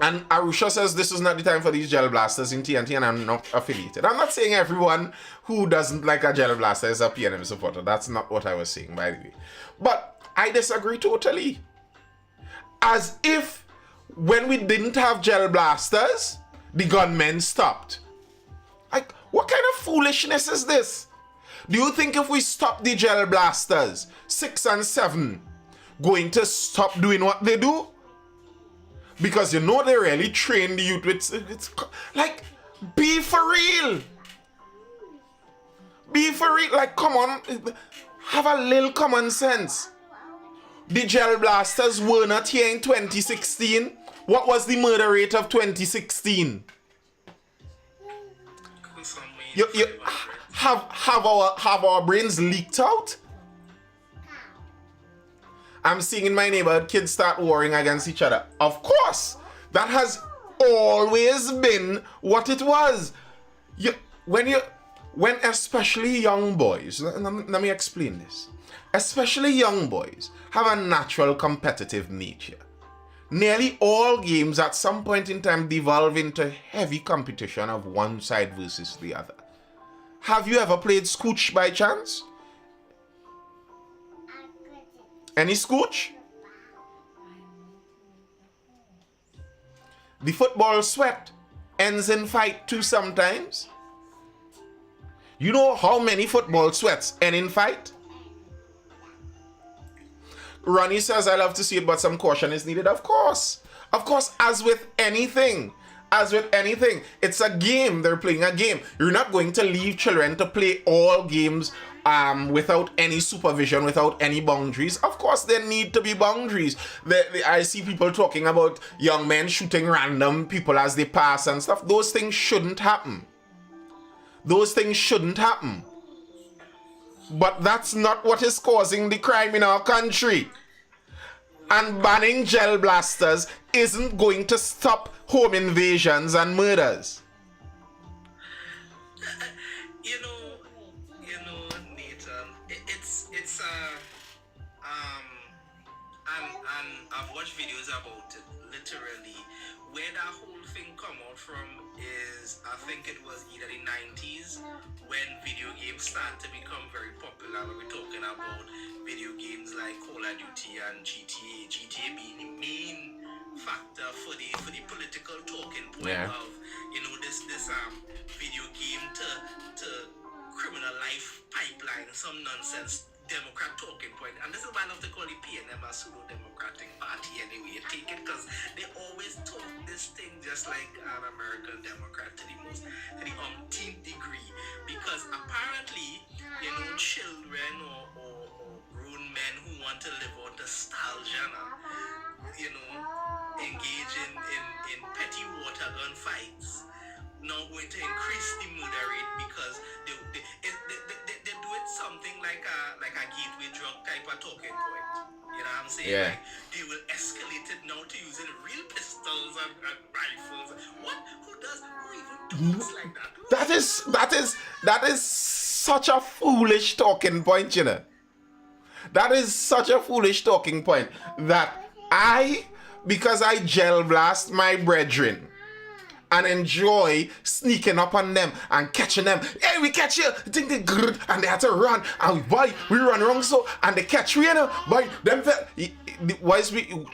And Arusha says this is not the time for these gel blasters in TNT, and I'm not affiliated. I'm not saying everyone who doesn't like a gel blaster is a PNM supporter. That's not what I was saying, by the way. But I disagree totally. As if when we didn't have gel blasters, the gunmen stopped. Like, what kind of foolishness is this? Do you think if we stop the gel blasters, 6 and 7, going to stop doing what they do? Because you know they really train the youth with it's like, be for real. Be for real. Like, come on, have a little common sense. The gel blasters were not here in 2016. What was the murder rate of 2016? You have our brains leaked out? I'm seeing in my neighborhood kids start warring against each other. Of course, that has always been what it was. When especially young boys, let me explain this. Especially young boys have a natural competitive nature. Nearly all games at some point in time devolve into heavy competition of one side versus the other. Have you ever played Scooch by chance? Any Scooch? The football sweat ends in fight too sometimes. You know how many football sweats end in fight? Ronnie says, I love to see it, but some caution is needed. Of course, as with anything, it's a game. They're playing a game. You're not going to leave children to play all games without any supervision, without any boundaries. Of course, there need to be boundaries. I see people talking about young men shooting random people as they pass and stuff. Those things shouldn't happen. But that's not what is causing the crime in our country. And banning gel blasters isn't going to stop home invasions and murders. You know, Nathan, it's and I've watched videos about it. Literally, where that whole thing come out from is, I think it was either the 90s when video games started to become very popular. We're talking about video games like Call of Duty and GTA. GTA being the main factor for the political talking point of this video game to criminal life pipeline, some nonsense Democrat talking point. And this is why I love to call the PNM a pseudo-democratic party anyway. You take it because they always talk this thing just like an American Democrat to the umpteenth degree. Because apparently, children or grown men who want to live on nostalgia now, engage in petty water gun fights, now going to increase the murder rate because they do it something like a gateway drug type of talking point. You know what I'm saying? Yeah. Like they will escalate it now to using real pistols and rifles. Who even talks like that? That is such a foolish talking point, That is such a foolish talking point that because I gel blast my brethren and enjoy sneaking up on them and catching them. Hey, we catch you! And they had to run. And we run wrong so, and they catch me, Boy, them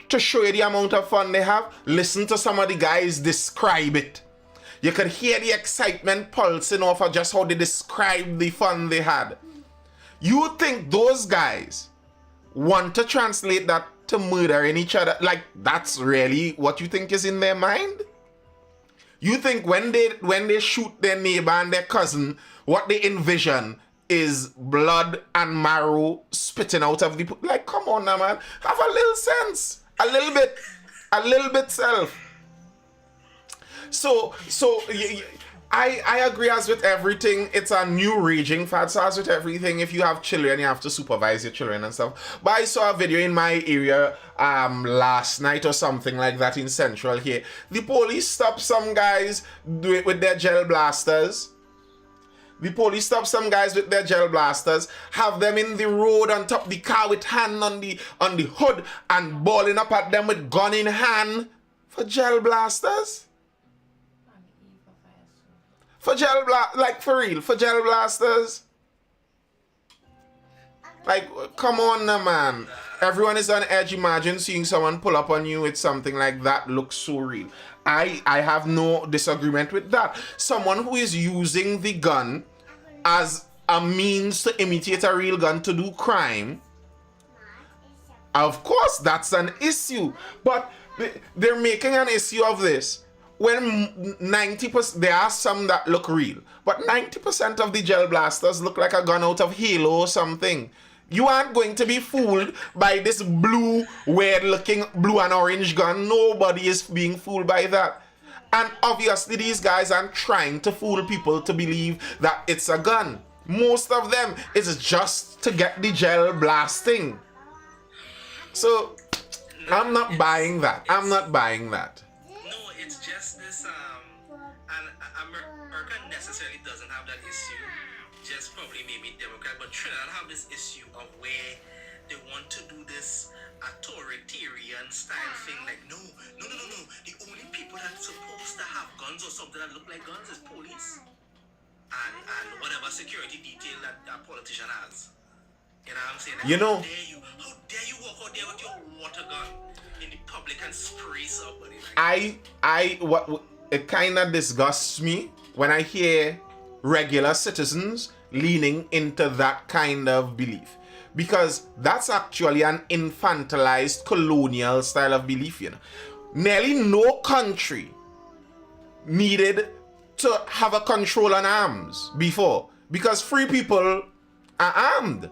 to show you the amount of fun they have, listen to some of the guys describe it. You could hear the excitement pulsing off of just how they describe the fun they had. You think those guys want to translate that to murdering each other? Like, that's really what you think is in their mind? You think when they shoot their neighbor and their cousin, what they envision is blood and marrow spitting out of the... Like, come on now, man. Have a little sense. A little bit self. So I agree as with everything. It's a new raging fad. So as with everything, if you have children, you have to supervise your children and stuff. But I saw a video in my area last night or something like that in Central here. The police stopped some guys with their gel blasters. Have them in the road on top of the car with hand on the hood and balling up at them with gun in hand for gel blasters. For gel blasters. Like, come on now, man. Everyone is on edge. Imagine seeing someone pull up on you with something like that. Looks so real. I have no disagreement with that. Someone who is using the gun as a means to imitate a real gun to do crime, Of course, that's an issue. But they're making an issue of this when 90%, there are some that look real, but 90% of the gel blasters look like a gun out of Halo or something. You aren't going to be fooled by this blue, weird-looking blue and orange gun. Nobody is being fooled by that. And obviously, these guys aren't trying to fool people to believe that it's a gun. Most of them is just to get the gel blasting. So, I'm not buying that. I'm not buying that. No, it's just this, and America necessarily doesn't have that issue. Just probably maybe Democrat, but Trinidad have this issue of where they want to do this authoritarian style thing. Like, no. The only people that's supposed to have guns or something that look like guns is police and whatever security detail that that politician has. You know what I'm saying? Like, You know, how dare you walk out there with your water gun in the public and spray somebody? Like, what it kind of disgusts me when I hear regular citizens leaning into that kind of belief, because that's actually an infantilized colonial style of belief. Nearly no country needed to have a control on arms before, because free people are armed.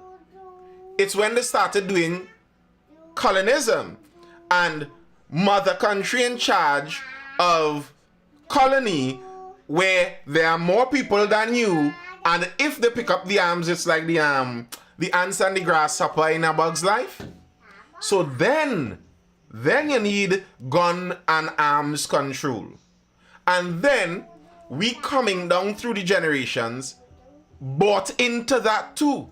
It's when they started doing colonism and mother country in charge of colony, where there are more people than you, and if they pick up the arms, it's like the ants and the grasshopper in a bug's life. So then you need gun and arms control. And then we coming down through the generations bought into that too,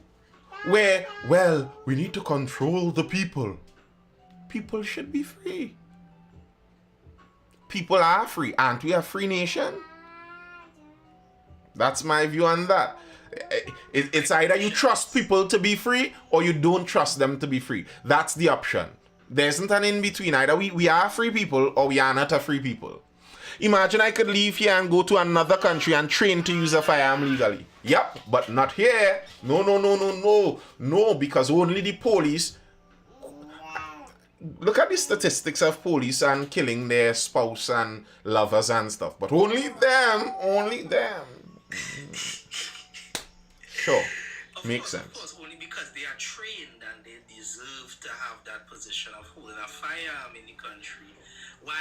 where, well, we need to control the people. People should be free. People are free. Aren't we a free nation? That's my view on that. It's either you trust people to be free or you don't trust them to be free. That's the option. There isn't an in-between. Either we are free people or we are not a free people. Imagine I could leave here and go to another country and train to use a firearm legally. Yep, but not here. No, because only the police... Look at the statistics of police and killing their spouse and lovers and stuff. But only them. Sure, makes sense. Of course, only because they are trained and they deserve to have that position of holding a firearm in the country. While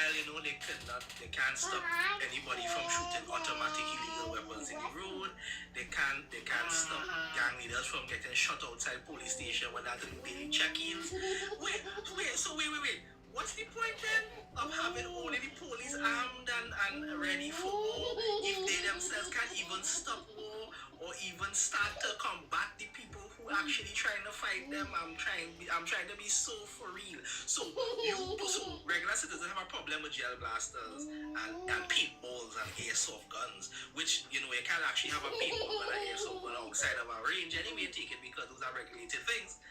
they can't stop anybody from shooting automatic illegal weapons in the road. They can't stop gang leaders from getting shot outside police station when they're doing daily check-ins. Wait. What's the point then of having only the police armed and ready for war if they themselves can't even stop war or even start to combat the people who actually trying to fight them? I'm trying to be so for real. So regular citizens have a problem with gel blasters and paintballs and airsoft guns, which you can't actually have a paintball and an airsoft gun outside of our range anyway. Take it because those are regulated things.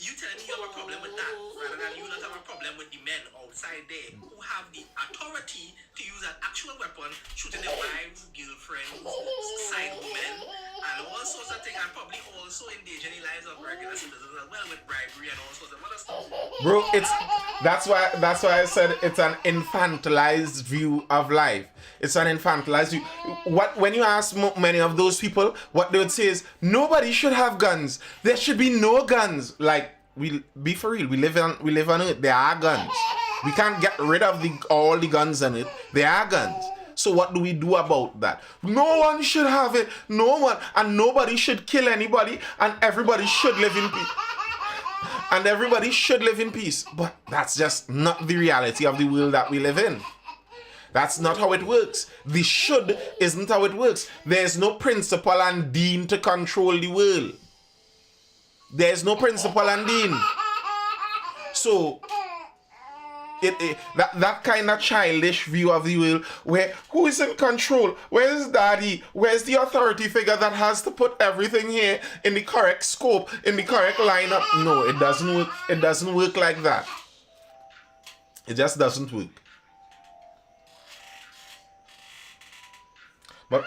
You tell me you have a problem with that, rather than you not have a problem with the men outside there who have the authority to use an actual weapon, shooting their wives, girlfriends, side women, and all sorts of things, and probably also endangering the lives of regular citizens as well with bribery and all sorts of other stuff. Bro, that's why I said it's an infantilized view of life. It's an infantilized view. When you ask many of those people, what they would say is, nobody should have guns. There should be no guns. Like, we be for real. We live on Earth. There are guns. We can't get rid of all the guns on it. There are guns. So what do we do about that? No one should have it. No one. And nobody should kill anybody. And everybody should live in peace. And everybody should live in peace. But that's just not the reality of the world that we live in. That's not how it works. The should isn't how it works. There's no principle and dean to control the world. There's no principle and dean. So that kind of childish view of the world, where who is in control? Where's daddy? Where's the authority figure that has to put everything here in the correct scope, in the correct lineup? No, it doesn't work. It doesn't work like that. It just doesn't work. But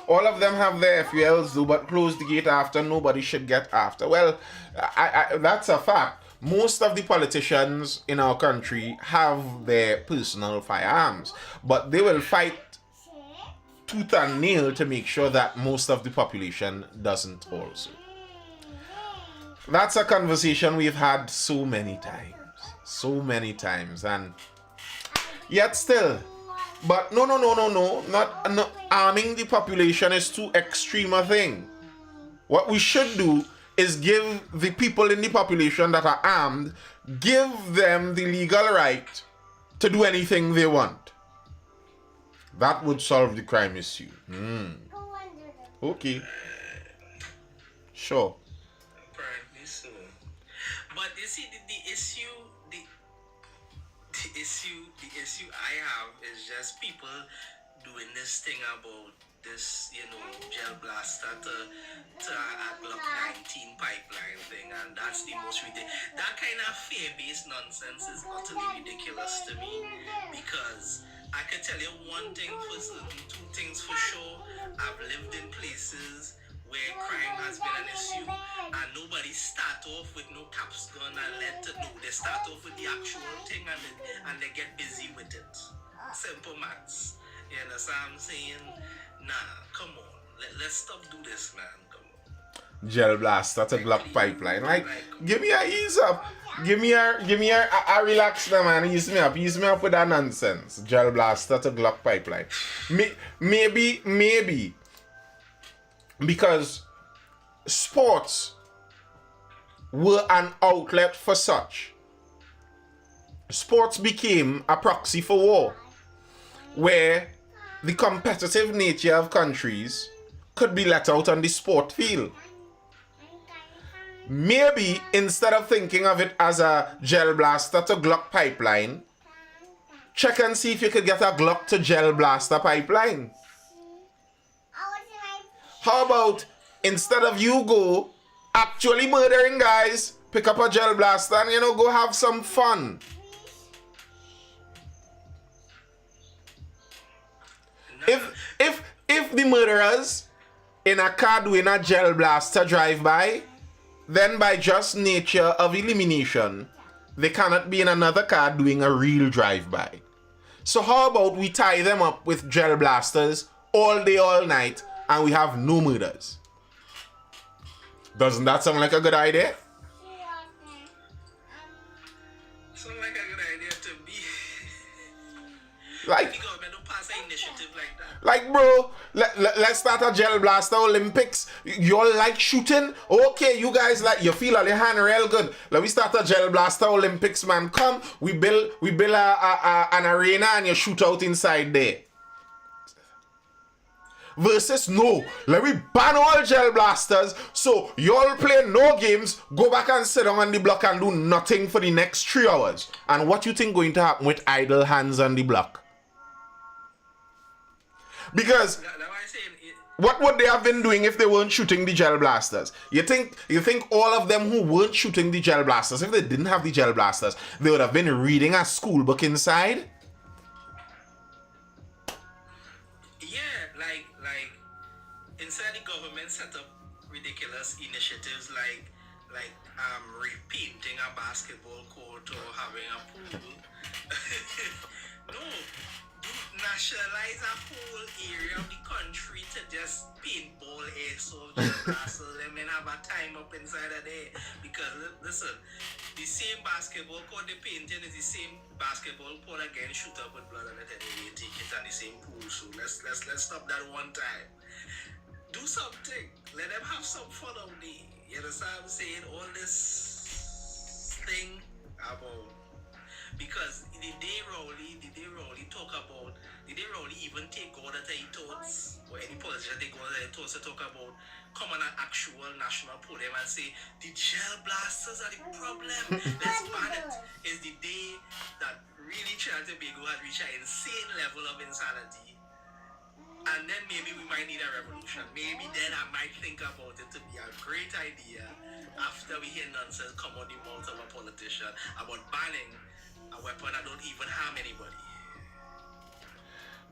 all of them have their FULs though, but close the gate after, nobody should get after. Well, I that's a fact. most of the politicians in our country have their personal firearms, but they will fight tooth and nail to make sure that most of the population doesn't also. That's a conversation we've had so many times, and yet still. But no, not arming the population is too extreme a thing. What we should do is give the people in the population that are armed, give them the legal right to do anything they want. That would solve the crime issue. Okay. Sure. Apparently so. But you see, the issue I have is just people doing this thing about this, gel blaster to a Glock 19 pipeline thing, and that's the most ridiculous. That kind of fear-based nonsense is utterly ridiculous to me, because I can tell you one thing for certain, two things for sure. I've lived in places where crime has been an issue, and nobody start off with no caps gun and they start off with the actual thing, and they get busy with it. Simple maths. You understand what I'm saying? Nah, come on. Let's stop do this, man. Come on. Gel blaster to Glock pipeline. Like, give me a ease up. Give me a relax now, man. Ease me up with that nonsense. Gel blaster to Glock pipeline. Maybe. Because sports were an outlet for such. Sports became a proxy for war, where the competitive nature of countries could be let out on the sport field. Maybe instead of thinking of it as a gel blaster to Glock pipeline, check and see if you could get a Glock to gel blaster pipeline. How about instead of you go actually murdering guys, pick up a gel blaster and go have some fun. If the murderers in a car doing a gel blaster drive by, then by just nature of elimination, they cannot be in another car doing a real drive-by. So how about we tie them up with gel blasters all day, all night, and we have no murders? Doesn't that sound like a good idea? Sound like a good idea to me. Like, The government don't pass an initiative like that. Like, bro, let's start a gel blaster Olympics. You all like shooting? Okay, you guys you feel all your hand real good. Let me start a gel blaster Olympics, man. Come, we build an arena and you shoot out inside there. Versus no, let me ban all gel blasters, so you all play no games, go back and sit down on the block and do nothing for the next 3 hours. And what you think going to happen with idle hands on the block? Because what would they have been doing if they weren't shooting the gel blasters? You think all of them who weren't shooting the gel blasters, if they didn't have the gel blasters, they would have been reading a school book inside? Yeah, like inside the government set up ridiculous initiatives like repainting a basketball court or having a pool. No. Nationalize a whole area of the country to just paintball, airsoft, castle, and then have a time up inside of there. Because listen, the same basketball court they painting is the same basketball court again, shoot up with blood on it anyway, take it and the same pool. So let's stop that one time. Do something. Let them have some fun on there. You understand what I'm saying? All this thing about. Because did they really talk about, did they really even take all that their thoughts, or any politician take all their thoughts to talk about, come on an actual national podium and say, the gel blasters are the problem, let's ban it. Is the day that really Trinidad and Tobago had reached an insane level of insanity. And then maybe we might need a revolution. Maybe then I might think about it to be a great idea after we hear nonsense come on the mouth of a politician about banning a weapon that don't even harm anybody.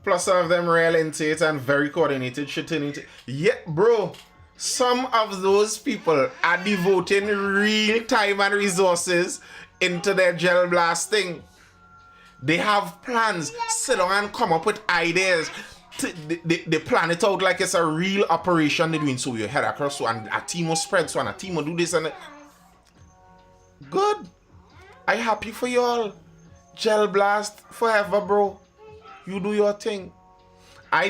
Plus some of them real into it and very coordinated shit in it. Yeah, bro. some of those people are devoting real time and resources into their gel blasting. They have plans, sit down and come up with ideas. They plan it out like it's a real operation they're doing. So you head across, so and a team will spread, so and a team will do this and good. I happy for y'all. Gel blast forever, bro. You do your thing. I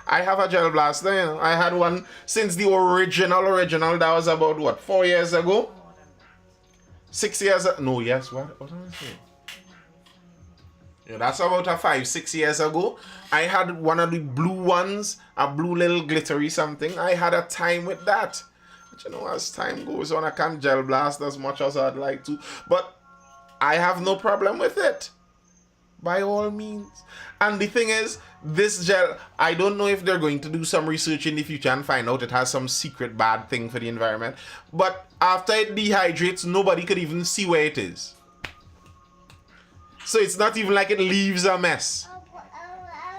have a gel blaster, you know. I had one since the original. That was about what, 4 years ago? 6 years ago? No, yes, what am I saying? Yeah, that's about 5-6 years ago. I had one of the blue ones, a blue little glittery something. I had a time with that. But you know, as time goes on, I can't gel blast as much as I'd like to. But I have no problem with it. By all means. And the thing is, this gel, I don't know if they're going to do some research in the future and find out it has some secret bad thing for the environment. But after it dehydrates, nobody could even see where it is. So it's not even like it leaves a mess.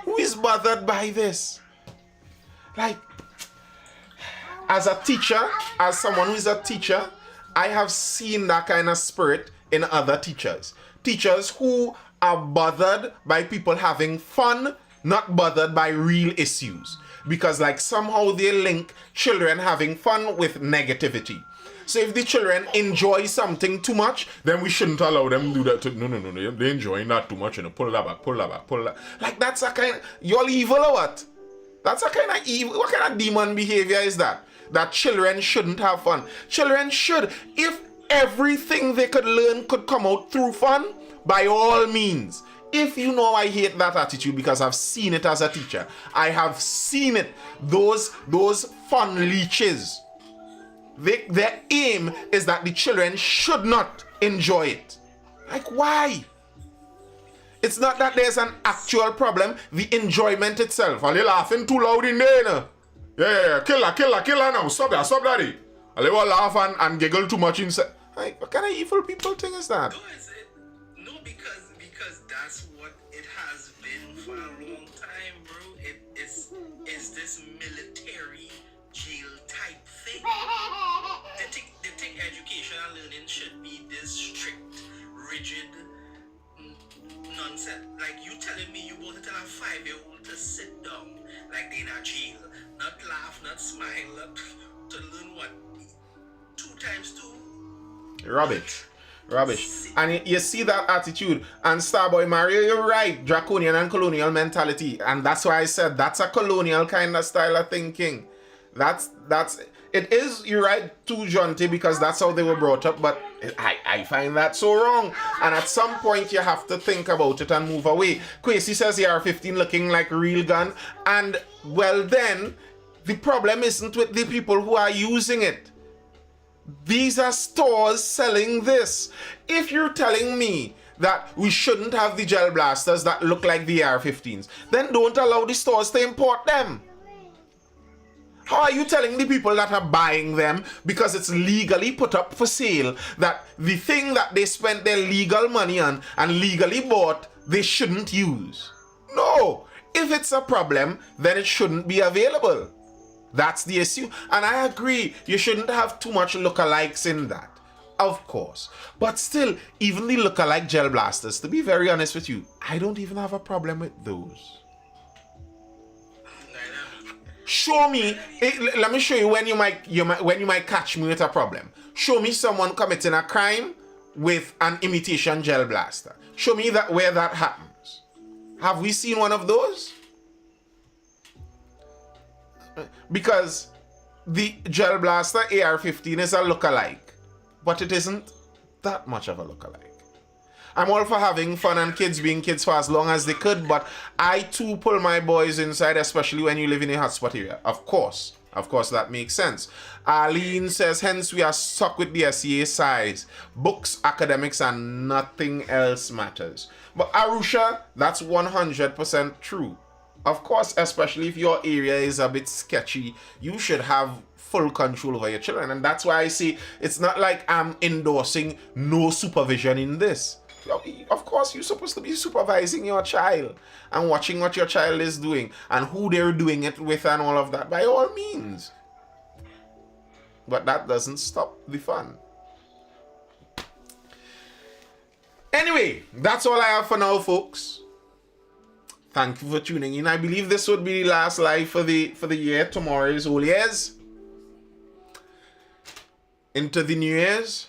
Who is bothered by this? Like, as a teacher, as someone who is a teacher, I have seen that kind of spirit in other teachers. Teachers who are bothered by people having fun, not bothered by real issues. Because like somehow they link children having fun with negativity. So if the children enjoy something too much, then we shouldn't allow them to do that. No. They're enjoying that too much. Pull that back. Like that's a kind of, you're evil or what? That's a kind of evil. What kind of demon behavior is that? That children shouldn't have fun. Children should. If everything they could learn could come out through fun, by all means. If you know I hate that attitude because I've seen it as a teacher. I have seen it. Those fun leeches. Their aim is that the children should not enjoy it. Like, why? It's not that there's an actual problem. The enjoyment itself. Are they laughing too loud in there? No? Yeah. Killer now. Stop that. Are they all laugh and giggle too much inside? Like, what kind of evil people thing is that? No, because that's what it has been for a long time, bro. It's this military jail type thing. They think education and learning should be this strict, rigid nonsense. Like you telling me you want to tell a 5-year-old to sit down like they in a jail, not laugh, not smile, not to learn what? 2 times 2? Rubbish. And you see that attitude. And Starboy Mario, you're right. Draconian and colonial mentality. And that's why I said that's a colonial kind of style of thinking. It is, you're right, too jaunty because that's how they were brought up. But I find that so wrong. And at some point you have to think about it and move away. Kwesi says the AR-15 looking like real gun. And well then, the problem isn't with the people who are using it. These are stores selling this. If you're telling me that we shouldn't have the gel blasters that look like the AR-15s, then don't allow the stores to import them. How are you telling the people that are buying them because it's legally put up for sale that the thing that they spent their legal money on and legally bought, they shouldn't use? No. If it's a problem, then it shouldn't be available. That's the issue. And I agree, you shouldn't have too much lookalikes in that. Of course. But still, even the lookalike gel blasters, to be very honest with you, I don't even have a problem with those. Show me, let me show you when you might catch me with a problem. Show me someone committing a crime with an imitation gel blaster. Show me that where that happens. Have we seen one of those? Because the gel blaster AR-15 is a lookalike, but it isn't that much of a lookalike. I'm all for having fun and kids being kids for as long as they could, but I too pull my boys inside, especially when you live in a hotspot area. Of course, that makes sense. Arlene says, hence we are stuck with the SEA size. Books, academics, and nothing else matters. But Arusha, that's 100% true. Of course, especially if your area is a bit sketchy, you should have full control over your children. And that's why I say it's not like I'm endorsing no supervision in this. Of course, you're supposed to be supervising your child and watching what your child is doing and who they're doing it with and all of that, by all means. But that doesn't stop the fun. Anyway, that's all I have for now, folks. Thank you for tuning in. I believe this would be the last live for the year. Tomorrow is All Year's. Into the New Year's.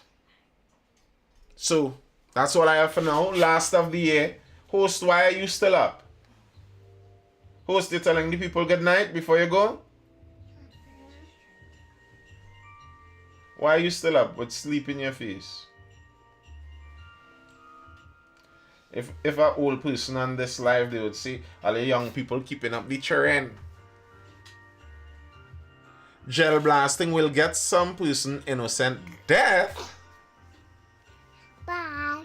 So, that's all I have for now. Last of the year. Host, why are you still up? Host, you're telling the people good night before you go? Why are you still up with sleep in your face? If an old person on this live, they would say, all the young people keeping up the trend. Gel blasting will get some person innocent death. Bye.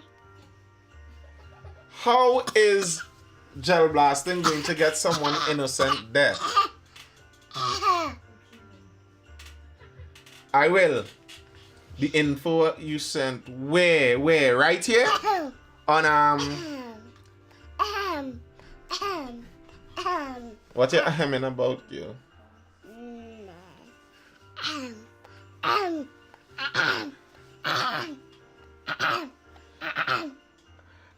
How is gel blasting going to get someone innocent death? I will. The info you sent, where? Right here? On what you hemming about, you?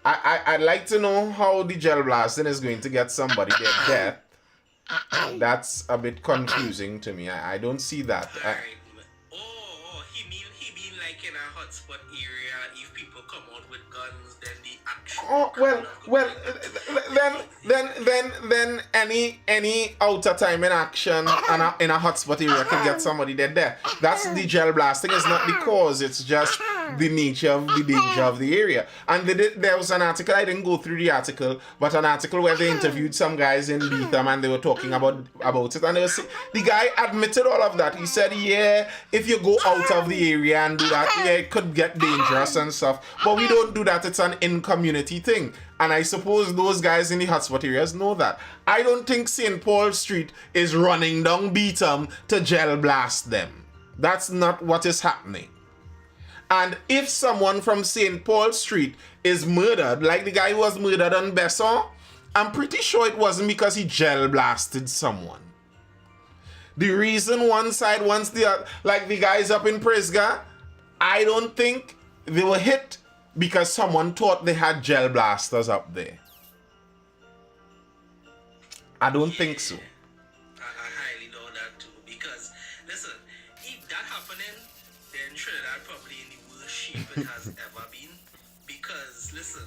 I'd like to know how the gel blasting is going to get somebody their death. That's a bit confusing to me. I don't see that. He mean like in a hotspot area, if people come out with guns, then the action. Oh then any outer time in action and in a hotspot area can get somebody dead there. That's the gel blasting is not the cause. It's just the nature of the danger of the area. And there was an article, I didn't go through the article, but an article where they interviewed some guys in Betham and they were talking about it, and the guy admitted all of that. He said, yeah, if you go out of the area and do that, yeah, it could get dangerous and stuff, but we don't do that. It's an in-community thing. And I suppose those guys in the hotspot areas know that. I don't think St. Paul Street is running down Betham to gel blast them. That's not what is happening. And if someone from St. Paul Street is murdered, like the guy who was murdered on Besson, I'm pretty sure it wasn't because he gel blasted someone. The reason one side wants the other, like the guys up in Prisga, I don't think they were hit because someone thought they had gel blasters up there. I don't think so. I highly know that too. Because, listen, if that happening, then Trinidad probably in the worst shape it has ever been. Because, listen,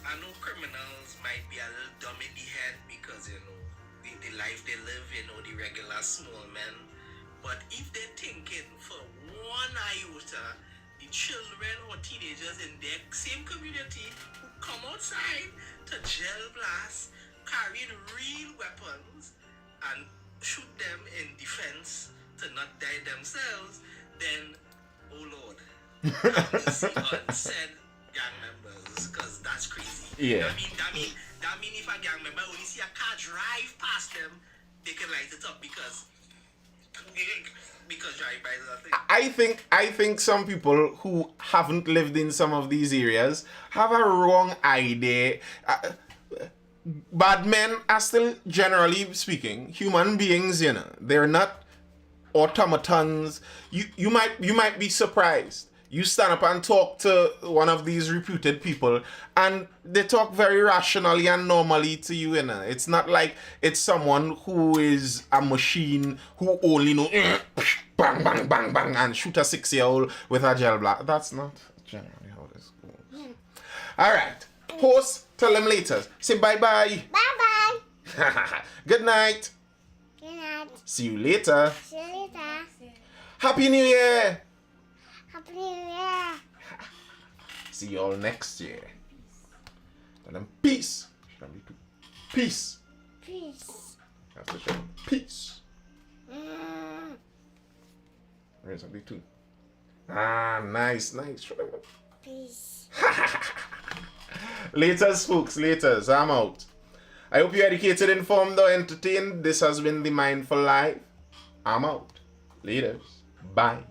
I know criminals might be a little dumb in the head because, you know, the life they live, you know, the regular small men. But if they're thinking for one iota, the children or teenagers in their same community who come outside to gel blast, carrying real weapons and shoot them in defense to not die themselves, then, oh Lord, see unsaid gang members, because that's crazy. Yeah. That mean if a gang member only see a car drive past them, they can light it up because drive-bys are a thing. I think some people who haven't lived in some of these areas have a wrong idea. Bad men are still, generally speaking, human beings, you know. They're not automatons. You might be surprised. You stand up and talk to one of these reputed people and they talk very rationally and normally to you, you know. It's not like it's someone who is a machine who only know bang, bang, bang, bang and shoot a 6-year-old with a gel blast. That's not generally how this goes. All right. Host, tell them later. Say bye-bye. Bye-bye. Good night. Good night. See you later. See you later. Happy New Year. Happy New Year. See you all next year. And then peace. Peace. Peace. Have to show peace. Where's something too? Ah, nice. Show them up. Peace. Laters, folks. Laters. I'm out. I hope you're educated, informed, or entertained. This has been the Mindful Life. I'm out. Laters. Bye.